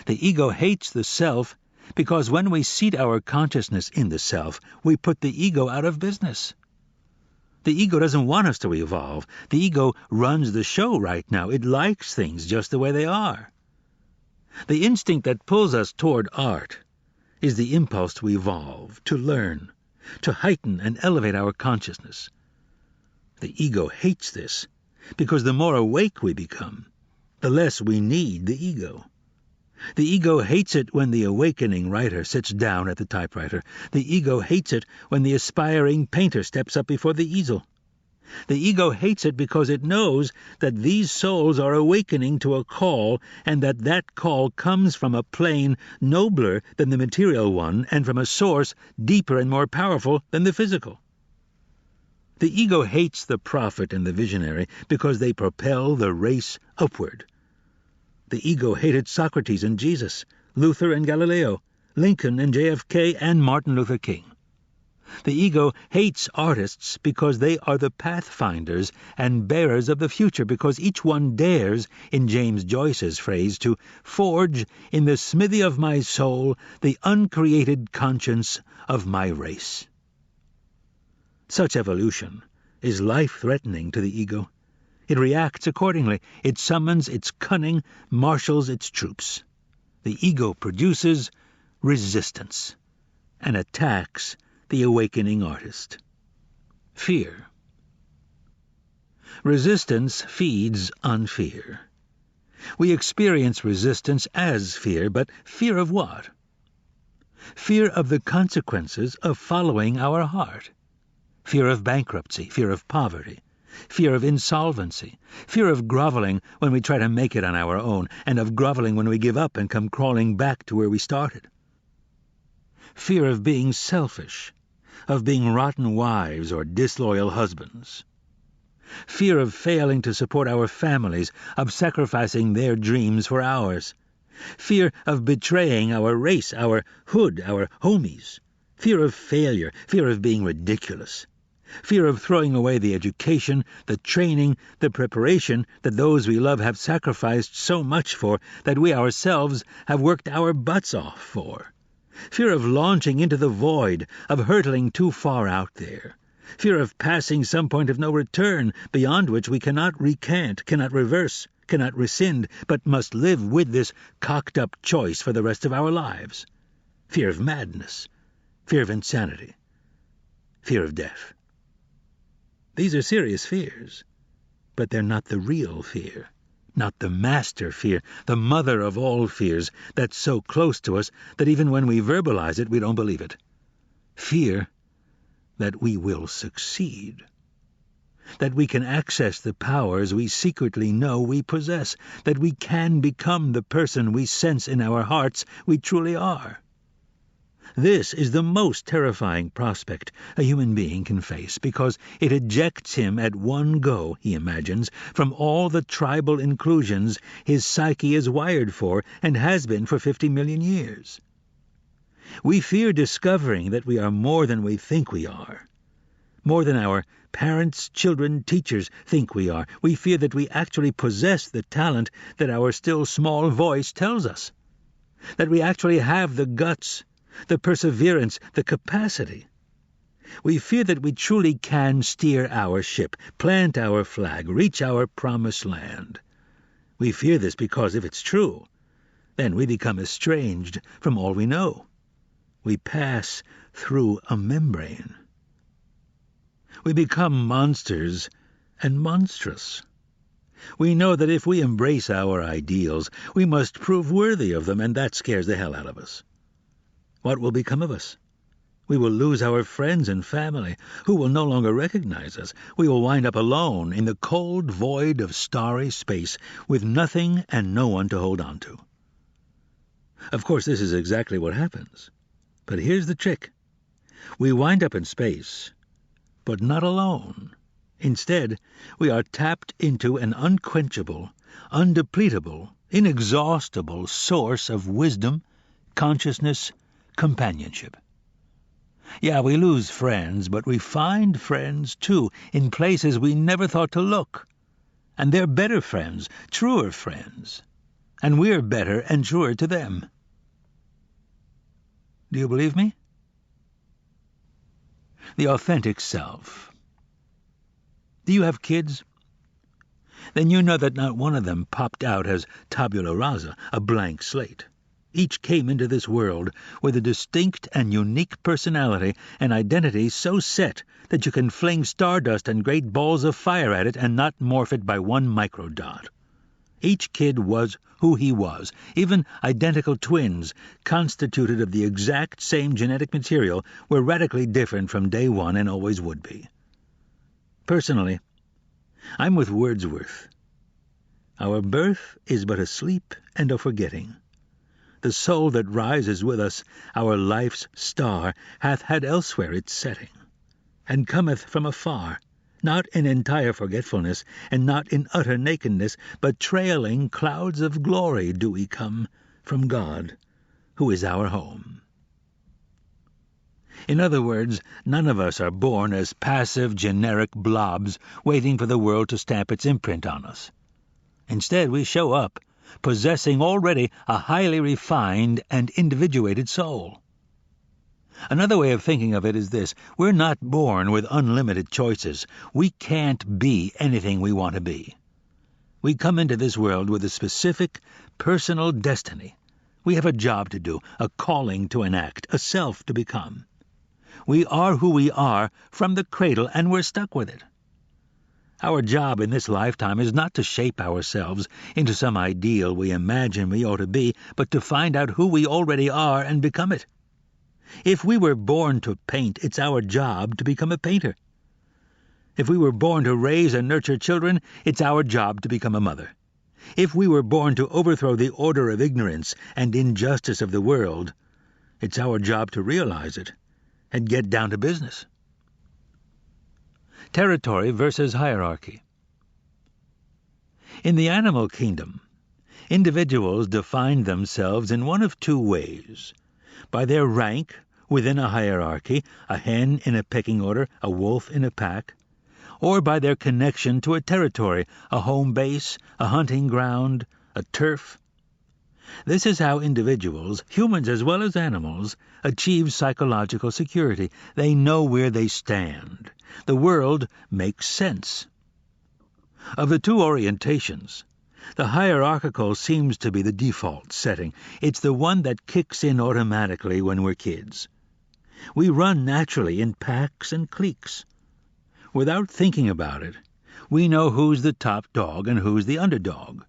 The ego hates the self Because when we seat our consciousness in the self, we put the ego out of business. The ego doesn't want us to evolve. The ego runs the show right now. It likes things just the way they are. The instinct that pulls us toward art is the impulse to evolve, to learn, to heighten and elevate our consciousness. The ego hates this, because the more awake we become, the less we need the ego. The ego hates it when the awakening writer sits down at the typewriter. The ego hates it when the aspiring painter steps up before the easel. The ego hates it because it knows that these souls are awakening to a call, and that call comes from a plane nobler than the material one and from a source deeper and more powerful than the physical. The ego hates the prophet and the visionary because they propel the race upward. The ego hated Socrates and Jesus, Luther and Galileo, Lincoln and JFK and Martin Luther King. The ego hates artists because they are the pathfinders and bearers of the future, because each one dares, in James Joyce's phrase, to forge in the smithy of my soul the uncreated conscience of my race. Such evolution is life-threatening to the ego. It reacts accordingly. It summons its cunning, marshals its troops. The ego produces resistance and attacks the awakening artist. Fear. Resistance feeds on fear. We experience resistance as fear, but fear of what? Fear of the consequences of following our heart. Fear of bankruptcy, fear of poverty, fear of insolvency, fear of groveling when we try to make it on our own, and of groveling when we give up and come crawling back to where we started. Fear of being selfish, of being rotten wives or disloyal husbands. Fear of failing to support our families, of sacrificing their dreams for ours. Fear of betraying our race, our hood, our homies. Fear of failure, fear of being ridiculous. Fear of throwing away the education, the training, the preparation that those we love have sacrificed so much for, that we ourselves have worked our butts off for. Fear of launching into the void, of hurtling too far out there. Fear of passing some point of no return, beyond which we cannot recant, cannot reverse, cannot rescind, but must live with this cocked-up choice for the rest of our lives. Fear of madness, fear of insanity, fear of death. These are serious fears, but they're not the real fear, not the master fear, the mother of all fears, that's so close to us that even when we verbalize it, we don't believe it. Fear that we will succeed, that we can access the powers we secretly know we possess, that we can become the person we sense in our hearts we truly are. This is the most terrifying prospect a human being can face, because it ejects him at one go, he imagines, from all the tribal inclusions his psyche is wired for and has been for 50 million years. We fear discovering that we are more than we think we are, more than our parents, children, teachers think we are. We fear that we actually possess the talent that our still small voice tells us, that we actually have the guts, the perseverance, the capacity. We fear that we truly can steer our ship, plant our flag, reach our promised land. We fear this because if it's true, then we become estranged from all we know. We pass through a membrane. We become monsters and monstrous. We know that if we embrace our ideals, we must prove worthy of them, and that scares the hell out of us. What will become of us? We will lose our friends and family, who will no longer recognize us. We will wind up alone in the cold void of starry space, with nothing and no one to hold on to. Of course, this is exactly what happens. But here's the trick. We wind up in space, but not alone. Instead, we are tapped into an unquenchable, undepletable, inexhaustible source of wisdom, consciousness, companionship. Yeah, we lose friends, but we find friends, too, in places we never thought to look. And they're better friends, truer friends. And we're better and truer to them. Do you believe me? The authentic self. Do you have kids? Then you know that not one of them popped out as tabula rasa, a blank slate. Each came into this world with a distinct and unique personality and identity so set that you can fling stardust and great balls of fire at it and not morph it by one microdot. Each kid was who he was. Even identical twins, constituted of the exact same genetic material, were radically different from day one and always would be. Personally, I'm with Wordsworth. Our birth is but a sleep and a forgetting. The soul that rises with us, our life's star, hath had elsewhere its setting, and cometh from afar, not in entire forgetfulness, and not in utter nakedness, but trailing clouds of glory do we come from God, who is our home. In other words, none of us are born as passive, generic blobs waiting for the world to stamp its imprint on us. Instead, we show up, possessing already a highly refined and individuated soul. Another way of thinking of it is this: we're not born with unlimited choices. We can't be anything we want to be. We come into this world with a specific, personal destiny. We have a job to do, a calling to enact, a self to become. We are who we are from the cradle, and we're stuck with it. Our job in this lifetime is not to shape ourselves into some ideal we imagine we ought to be, but to find out who we already are and become it. If we were born to paint, it's our job to become a painter. If we were born to raise and nurture children, it's our job to become a mother. If we were born to overthrow the order of ignorance and injustice of the world, it's our job to realize it and get down to business. Territory versus hierarchy. In the animal kingdom, individuals define themselves in one of two ways: by their rank within a hierarchy, a hen in a pecking order, a wolf in a pack, or by their connection to a territory, a home base, a hunting ground, a turf. This is how individuals, humans as well as animals, achieve psychological security. They know where they stand. The world makes sense. Of the two orientations, the hierarchical seems to be the default setting. It's the one that kicks in automatically when we're kids. We run naturally in packs and cliques. Without thinking about it, we know who's the top dog and who's the underdog.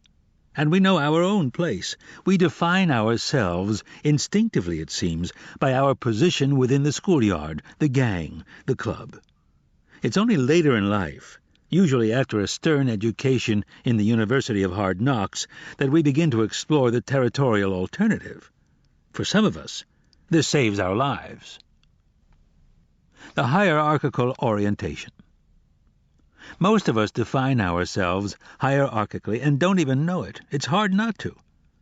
And we know our own place. We define ourselves, instinctively it seems, by our position within the schoolyard, the gang, the club. It's only later in life, usually after a stern education in the University of Hard Knocks, that we begin to explore the territorial alternative. For some of us, this saves our lives. The hierarchical orientation. Most of us define ourselves hierarchically and don't even know it. It's hard not to.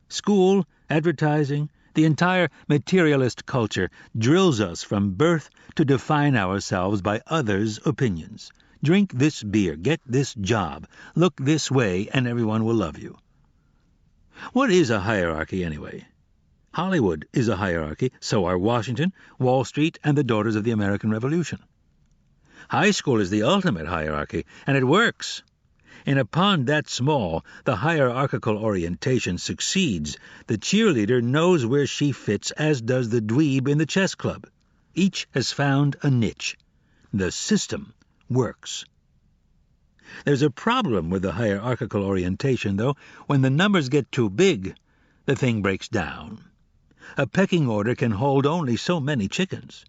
School, advertising, the entire materialist culture drills us from birth to define ourselves by others' opinions. Drink this beer, get this job, look this way, and everyone will love you. What is a hierarchy anyway? Hollywood is a hierarchy, so are Washington, Wall Street, and the Daughters of the American Revolution. High school is the ultimate hierarchy, and it works. In a pond that small, the hierarchical orientation succeeds. The cheerleader knows where she fits, as does the dweeb in the chess club. Each has found a niche. The system works. There's a problem with the hierarchical orientation, though. When the numbers get too big, the thing breaks down. A pecking order can hold only so many chickens.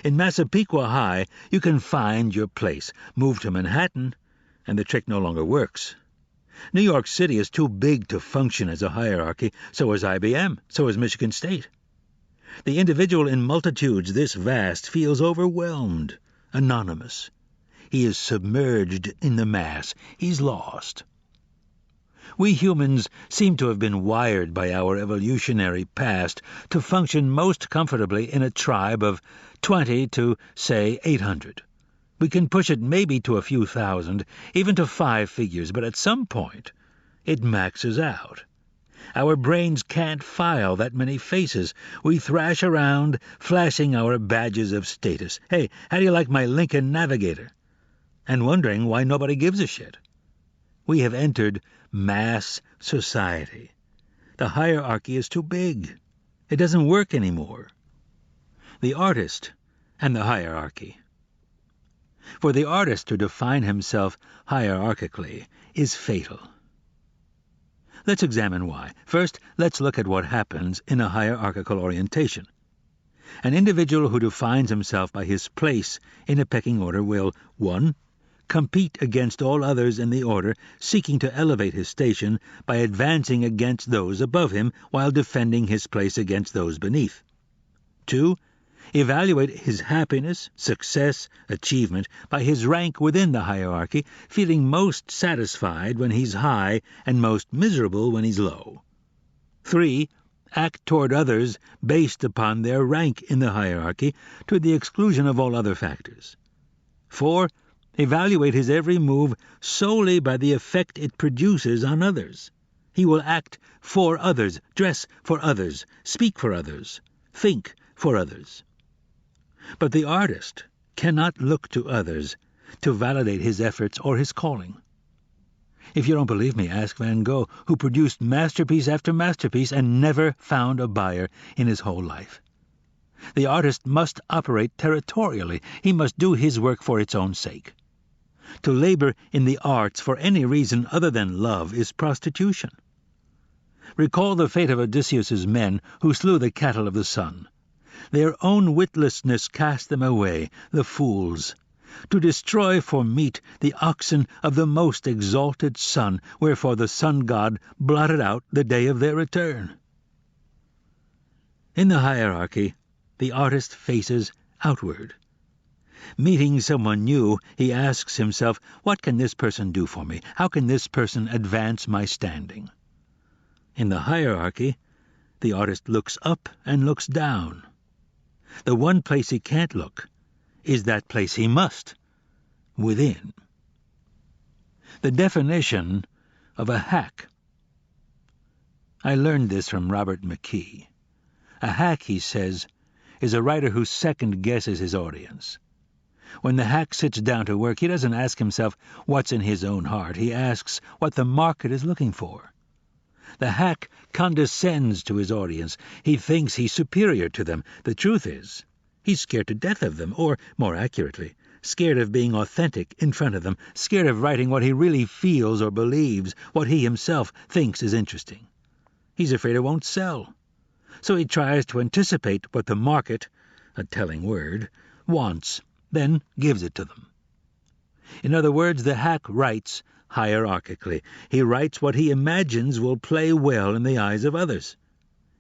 In Massapequa High, you can find your place. Move to Manhattan, and the trick no longer works. New York City is too big to function as a hierarchy. So is IBM. So is Michigan State. The individual in multitudes this vast feels overwhelmed, anonymous. He is submerged in the mass. He's lost. We humans seem to have been wired by our evolutionary past to function most comfortably in a tribe of 20 to, say, 800. We can push it maybe to a few thousand, even to 5 figures, but at some point it maxes out. Our brains can't file that many faces. We thrash around, flashing our badges of status. Hey, how do you like my Lincoln Navigator? And wondering why nobody gives a shit. We have entered mass society. The hierarchy is too big. It doesn't work anymore. The artist and the hierarchy. For the artist to define himself hierarchically is fatal. Let's examine why. First, let's look at what happens in a hierarchical orientation. An individual who defines himself by his place in a pecking order will, 1. Compete against all others in the order, seeking to elevate his station by advancing against those above him while defending his place against those beneath. 2. Evaluate his happiness, success, achievement by his rank within the hierarchy, feeling most satisfied when he's high and most miserable when he's low. 3. Act toward others based upon their rank in the hierarchy to the exclusion of all other factors. 4. Evaluate his every move solely by the effect it produces on others. He will act for others, dress for others, speak for others, think for others. But the artist cannot look to others to validate his efforts or his calling. If you don't believe me, ask Van Gogh, who produced masterpiece after masterpiece and never found a buyer in his whole life. The artist must operate territorially. He must do his work for its own sake. To labor in the arts for any reason other than love is prostitution. Recall the fate of Odysseus's men who slew the cattle of the sun. Their own witlessness cast them away, the fools, to destroy for meat the oxen of the most exalted sun, wherefore the sun-god blotted out the day of their return. In the hierarchy, the artist faces outward. Meeting someone new, he asks himself, what can this person do for me? How can this person advance my standing? In the hierarchy, the artist looks up and looks down. The one place he can't look is that place he must, within. The definition of a hack. I learned this from Robert McKee. A hack, he says, is a writer who second-guesses his audience. When the hack sits down to work, he doesn't ask himself what's in his own heart. He asks what the market is looking for. The hack condescends to his audience. He thinks he's superior to them. The truth is, he's scared to death of them, or, more accurately, scared of being authentic in front of them, scared of writing what he really feels or believes, what he himself thinks is interesting. He's afraid it won't sell. So he tries to anticipate what the market, a telling word, wants, then gives it to them. In other words, the hack writes hierarchically. He writes what he imagines will play well in the eyes of others.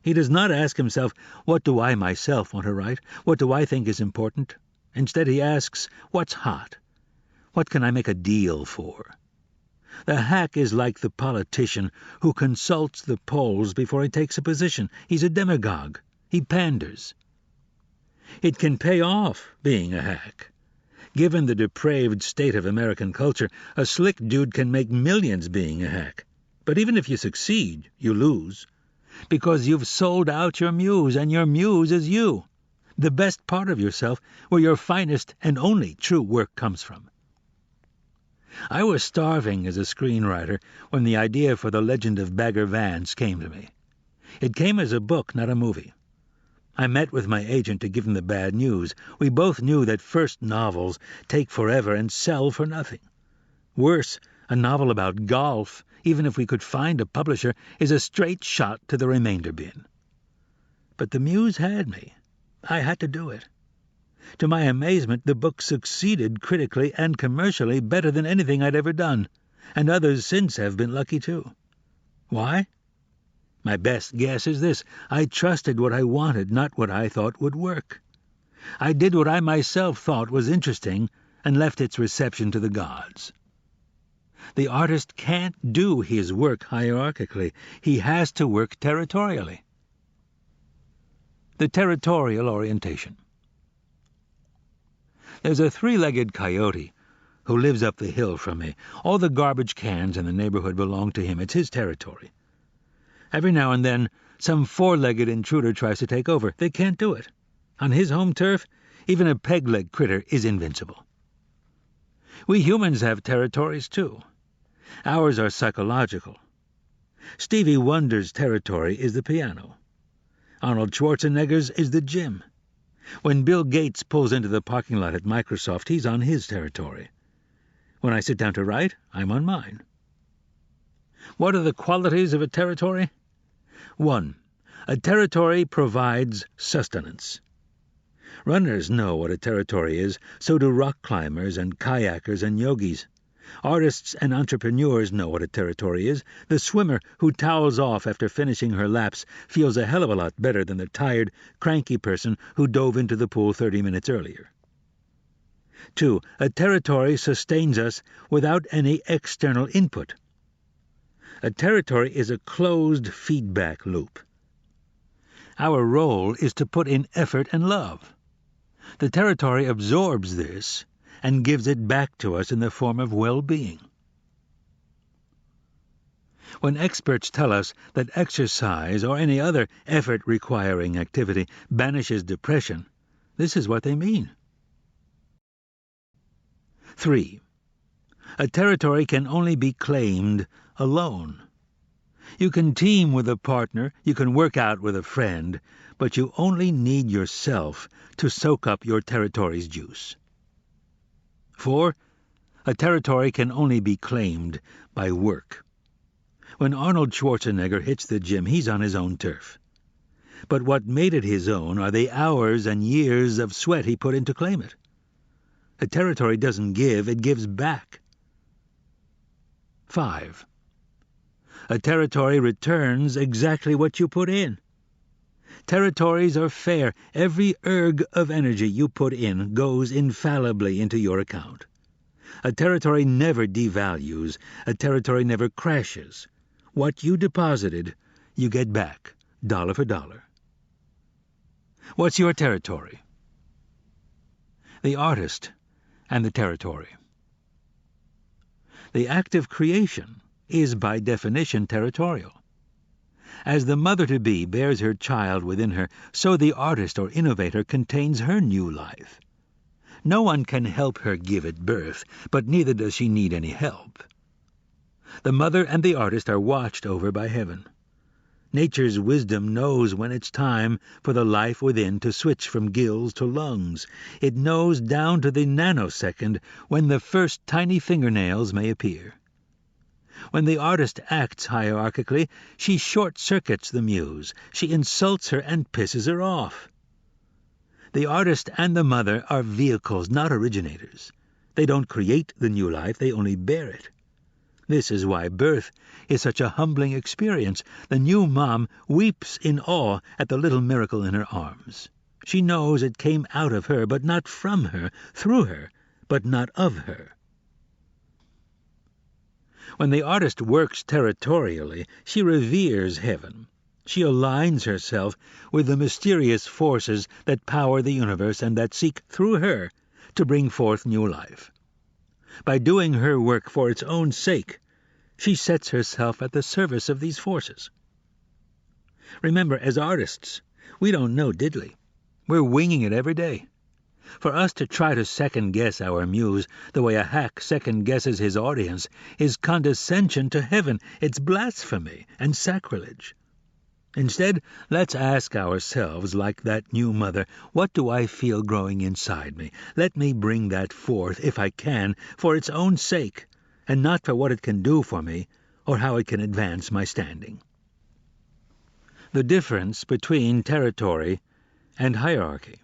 He does not ask himself, what do I myself want to write? What do I think is important? Instead he asks, what's hot? What can I make a deal for? The hack is like the politician who consults the polls before he takes a position. He's a demagogue. He panders. It can pay off being a hack. Given the depraved state of American culture, a slick dude can make millions being a hack. But even if you succeed, you lose. Because you've sold out your muse, and your muse is you. The best part of yourself, where your finest and only true work comes from. I was starving as a screenwriter when the idea for The Legend of Bagger Vance came to me. It came as a book, not a movie. I met with my agent to give him the bad news. We both knew that first novels take forever and sell for nothing. Worse, a novel about golf, even if we could find a publisher, is a straight shot to the remainder bin. But the muse had me. I had to do it. To my amazement, the book succeeded critically and commercially better than anything I'd ever done, and others since have been lucky too. Why? My best guess is this: I trusted what I wanted, not what I thought would work. I did what I myself thought was interesting and left its reception to the gods. The artist can't do his work hierarchically. He has to work territorially. The territorial orientation. There's a three-legged coyote who lives up the hill from me. All the garbage cans in the neighborhood belong to him. It's his territory. Every now and then, some four-legged intruder tries to take over. They can't do it. On his home turf, even a peg-leg critter is invincible. We humans have territories, too. Ours are psychological. Stevie Wonder's territory is the piano. Arnold Schwarzenegger's is the gym. When Bill Gates pulls into the parking lot at Microsoft, he's on his territory. When I sit down to write, I'm on mine. What are the qualities of a territory? 1. A territory provides sustenance. Runners know what a territory is, so do rock climbers and kayakers and yogis. Artists and entrepreneurs know what a territory is. The swimmer who towels off after finishing her laps feels a hell of a lot better than the tired, cranky person who dove into the pool 30 minutes earlier. 2. A territory sustains us without any external input. A territory is a closed feedback loop. Our role is to put in effort and love. The territory absorbs this and gives it back to us in the form of well-being. When experts tell us that exercise or any other effort-requiring activity banishes depression, this is what they mean. 3. A territory can only be claimed alone. You can team with a partner, you can work out with a friend, but you only need yourself to soak up your territory's juice. 4. A territory can only be claimed by work. When Arnold Schwarzenegger hits the gym, he's on his own turf. But what made it his own are the hours and years of sweat he put in to claim it. A territory doesn't give, it gives back. 5. A territory returns exactly what you put in. Territories are fair. Every erg of energy you put in goes infallibly into your account. A territory never devalues. A territory never crashes. What you deposited, you get back, dollar for dollar. What's your territory? The artist and the territory. The act of creation is by definition territorial. As the mother-to-be bears her child within her, so the artist or innovator contains her new life. No one can help her give it birth, but neither does she need any help. The mother and the artist are watched over by heaven. Nature's wisdom knows when it's time for the life within to switch from gills to lungs. It knows down to the nanosecond when the first tiny fingernails may appear. When the artist acts hierarchically, she short-circuits the muse. She insults her and pisses her off. The artist and the mother are vehicles, not originators. They don't create the new life, they only bear it. This is why birth is such a humbling experience. The new mom weeps in awe at the little miracle in her arms. She knows it came out of her, but not from her, through her, but not of her. When the artist works territorially, she reveres heaven. She aligns herself with the mysterious forces that power the universe and that seek, through her, to bring forth new life. By doing her work for its own sake, she sets herself at the service of these forces. Remember, as artists, we don't know diddly. We're winging it every day. For us to try to second-guess our muse the way a hack second-guesses his audience is condescension to heaven. It's blasphemy and sacrilege. Instead, let's ask ourselves, like that new mother, what do I feel growing inside me? Let me bring that forth, if I can, for its own sake, and not for what it can do for me or how it can advance my standing. The difference between territory and hierarchy.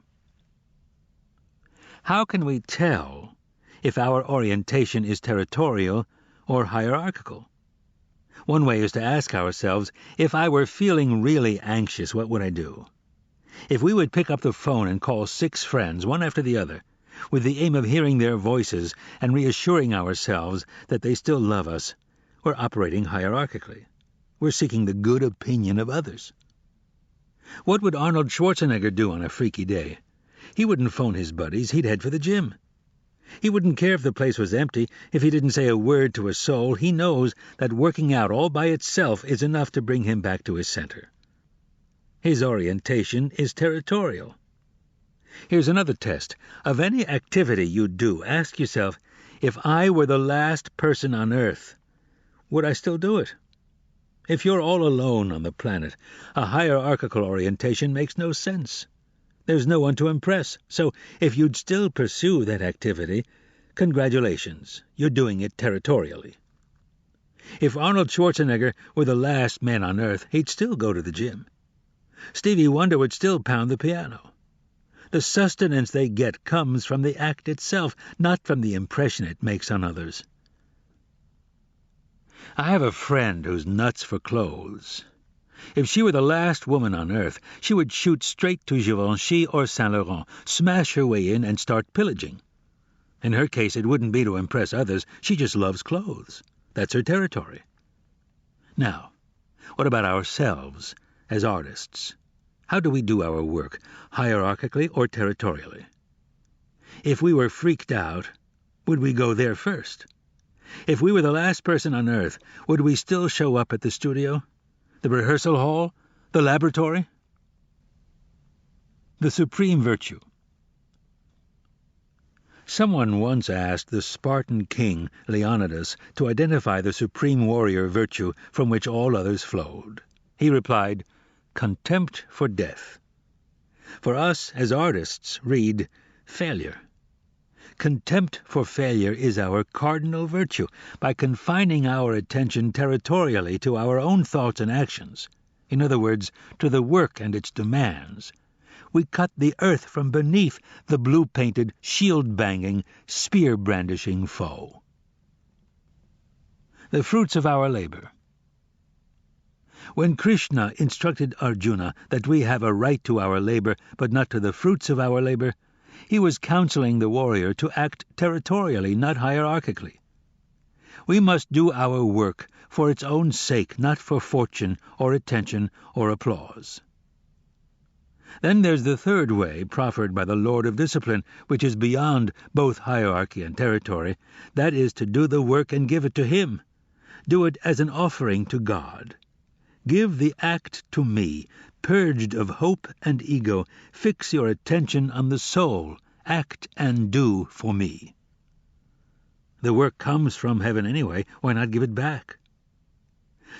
How can we tell if our orientation is territorial or hierarchical? One way is to ask ourselves, if I were feeling really anxious, what would I do? If we would pick up the phone and call 6 friends, one after the other, with the aim of hearing their voices and reassuring ourselves that they still love us, we're operating hierarchically. We're seeking the good opinion of others. What would Arnold Schwarzenegger do on a freaky day? He wouldn't phone his buddies, he'd head for the gym. He wouldn't care if the place was empty, if he didn't say a word to a soul. He knows that working out all by itself is enough to bring him back to his center. His orientation is territorial. Here's another test. Of any activity you do, ask yourself, if I were the last person on Earth, would I still do it? If you're all alone on the planet, a hierarchical orientation makes no sense. There's no one to impress, so if you'd still pursue that activity, congratulations, you're doing it territorially. If Arnold Schwarzenegger were the last man on Earth, he'd still go to the gym. Stevie Wonder would still pound the piano. The sustenance they get comes from the act itself, not from the impression it makes on others. I have a friend who's nuts for clothes. If she were the last woman on Earth, she would shoot straight to Givenchy or Saint Laurent, smash her way in and start pillaging. In her case, it wouldn't be to impress others. She just loves clothes. That's her territory. Now, what about ourselves as artists? How do we do our work, hierarchically or territorially? If we were freaked out, would we go there first? If we were the last person on Earth, would we still show up at the studio? The rehearsal hall? The laboratory? The supreme virtue. Someone once asked the Spartan king, Leonidas, to identify the supreme warrior virtue from which all others flowed. He replied, contempt for death. For us, as artists, read failure. Contempt for failure is our cardinal virtue. By confining our attention territorially to our own thoughts and actions, in other words, to the work and its demands, we cut the earth from beneath the blue-painted, shield-banging, spear-brandishing foe. The fruits of our labor. When Krishna instructed Arjuna that we have a right to our labor, but not to the fruits of our labor, he was counseling the warrior to act territorially, not hierarchically. We must do our work for its own sake, not for fortune or attention or applause. Then there's the third way proffered by the Lord of Discipline, which is beyond both hierarchy and territory. That is to do the work and give it to Him. Do it as an offering to God. Give the act to me. Purged of hope and ego, fix your attention on the soul. Act and do for me. The work comes from heaven anyway. Why not give it back?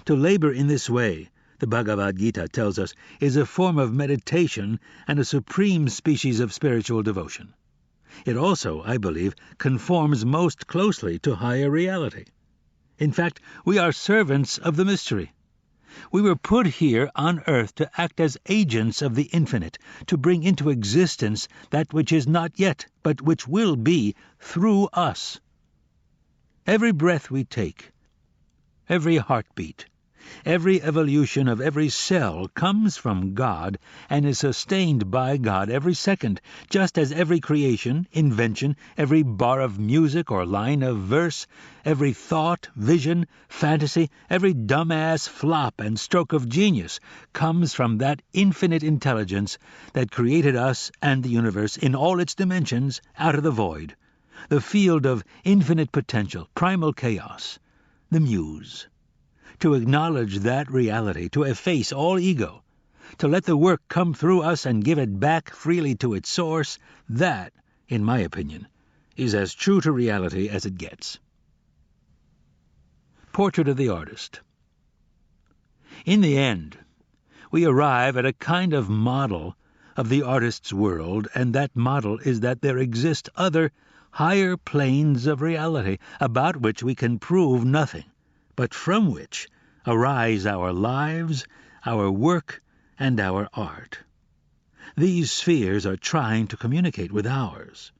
To labor in this way, the Bhagavad Gita tells us, is a form of meditation and a supreme species of spiritual devotion. It also, I believe, conforms most closely to higher reality. In fact, we are servants of the mystery. We were put here on earth to act as agents of the infinite, to bring into existence that which is not yet, but which will be, through us. Every breath we take, every heartbeat, every evolution of every cell comes from God and is sustained by God every second, just as every creation, invention, every bar of music or line of verse, every thought, vision, fantasy, every dumbass flop and stroke of genius comes from that infinite intelligence that created us and the universe in all its dimensions out of the void, the field of infinite potential, primal chaos, the muse. To acknowledge that reality, to efface all ego, to let the work come through us and give it back freely to its source, that, in my opinion, is as true to reality as it gets. Portrait of the artist. In the end, we arrive at a kind of model of the artist's world, and that model is that there exist other, higher planes of reality about which we can prove nothing, but from which arise our lives, our work, and our art. These spheres are trying to communicate with ours.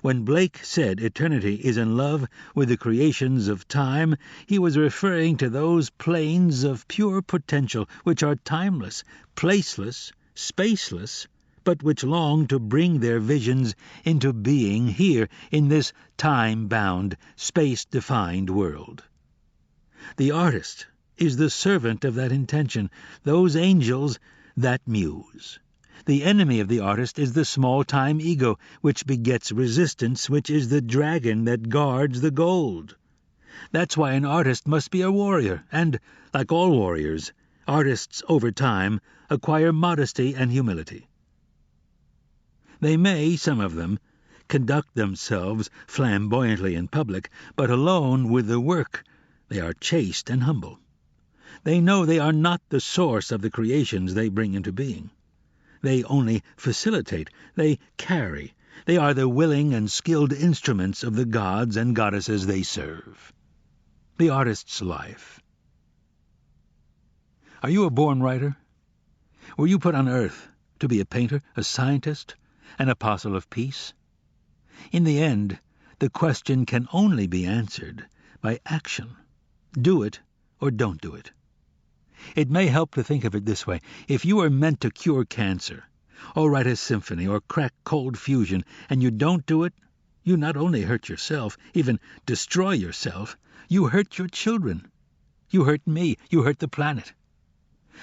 When Blake said eternity is in love with the creations of time, he was referring to those planes of pure potential which are timeless, placeless, spaceless, but which long to bring their visions into being here in this time-bound, space-defined world. The artist is the servant of that intention, those angels, that muse. The enemy of the artist is the small-time ego, which begets resistance, which is the dragon that guards the gold. That's why an artist must be a warrior, and, like all warriors, artists, over time, acquire modesty and humility. They may, some of them, conduct themselves flamboyantly in public, but alone with the work they are chaste and humble. They know they are not the source of the creations they bring into being. They only facilitate, they carry. They are the willing and skilled instruments of the gods and goddesses they serve. The artist's life. Are you a born writer? Were you put on earth to be a painter, a scientist, an apostle of peace? In the end, the question can only be answered by action. Do it or don't do it. It may help to think of it this way. If you are meant to cure cancer, or write a symphony, or crack cold fusion, and you don't do it, you not only hurt yourself, even destroy yourself, you hurt your children. You hurt me. You hurt the planet.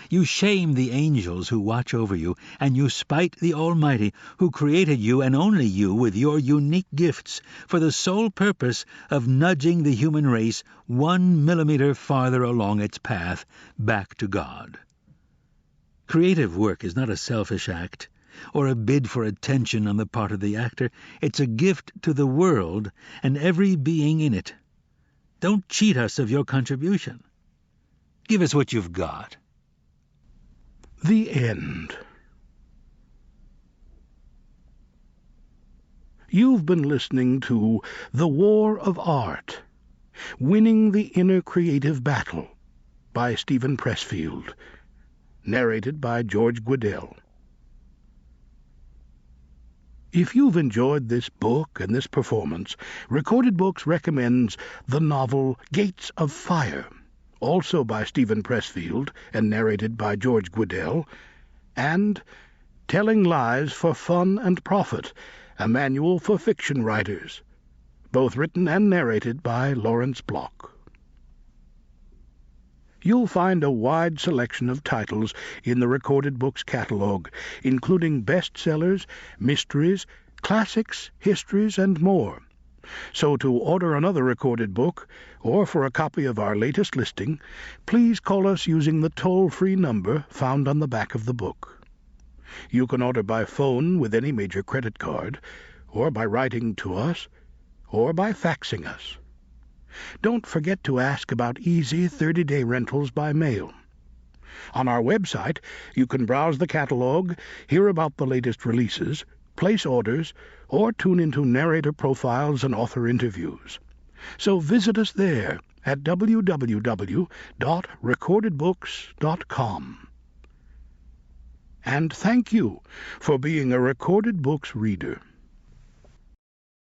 You shame the angels who watch over you, and you spite the Almighty, who created you and only you with your unique gifts for the sole purpose of nudging the human race 1 millimeter farther along its path back to God. Creative work is not a selfish act or a bid for attention on the part of the actor. It's a gift to the world and every being in it. Don't cheat us of your contribution. Give us what you've got. The End. You've been listening to The War of Art, Winning the Inner Creative Battle by Stephen Pressfield, narrated by George Guidell. If you've enjoyed this book and this performance, Recorded Books recommends the novel Gates of Fire, also by Stephen Pressfield and narrated by George Guidell, and Telling Lies for Fun and Profit, a manual for fiction writers, both written and narrated by Lawrence Block. You'll find a wide selection of titles in the Recorded Books catalog, including bestsellers, mysteries, classics, histories, and more. So to order another recorded book, or for a copy of our latest listing, please call us using the toll-free number found on the back of the book. You can order by phone with any major credit card, or by writing to us, or by faxing us. Don't forget to ask about easy 30-day rentals by mail. On our website, you can browse the catalog, hear about the latest releases, place orders, or tune into narrator profiles and author interviews. So visit us there at www.recordedbooks.com. And thank you for being a Recorded Books reader.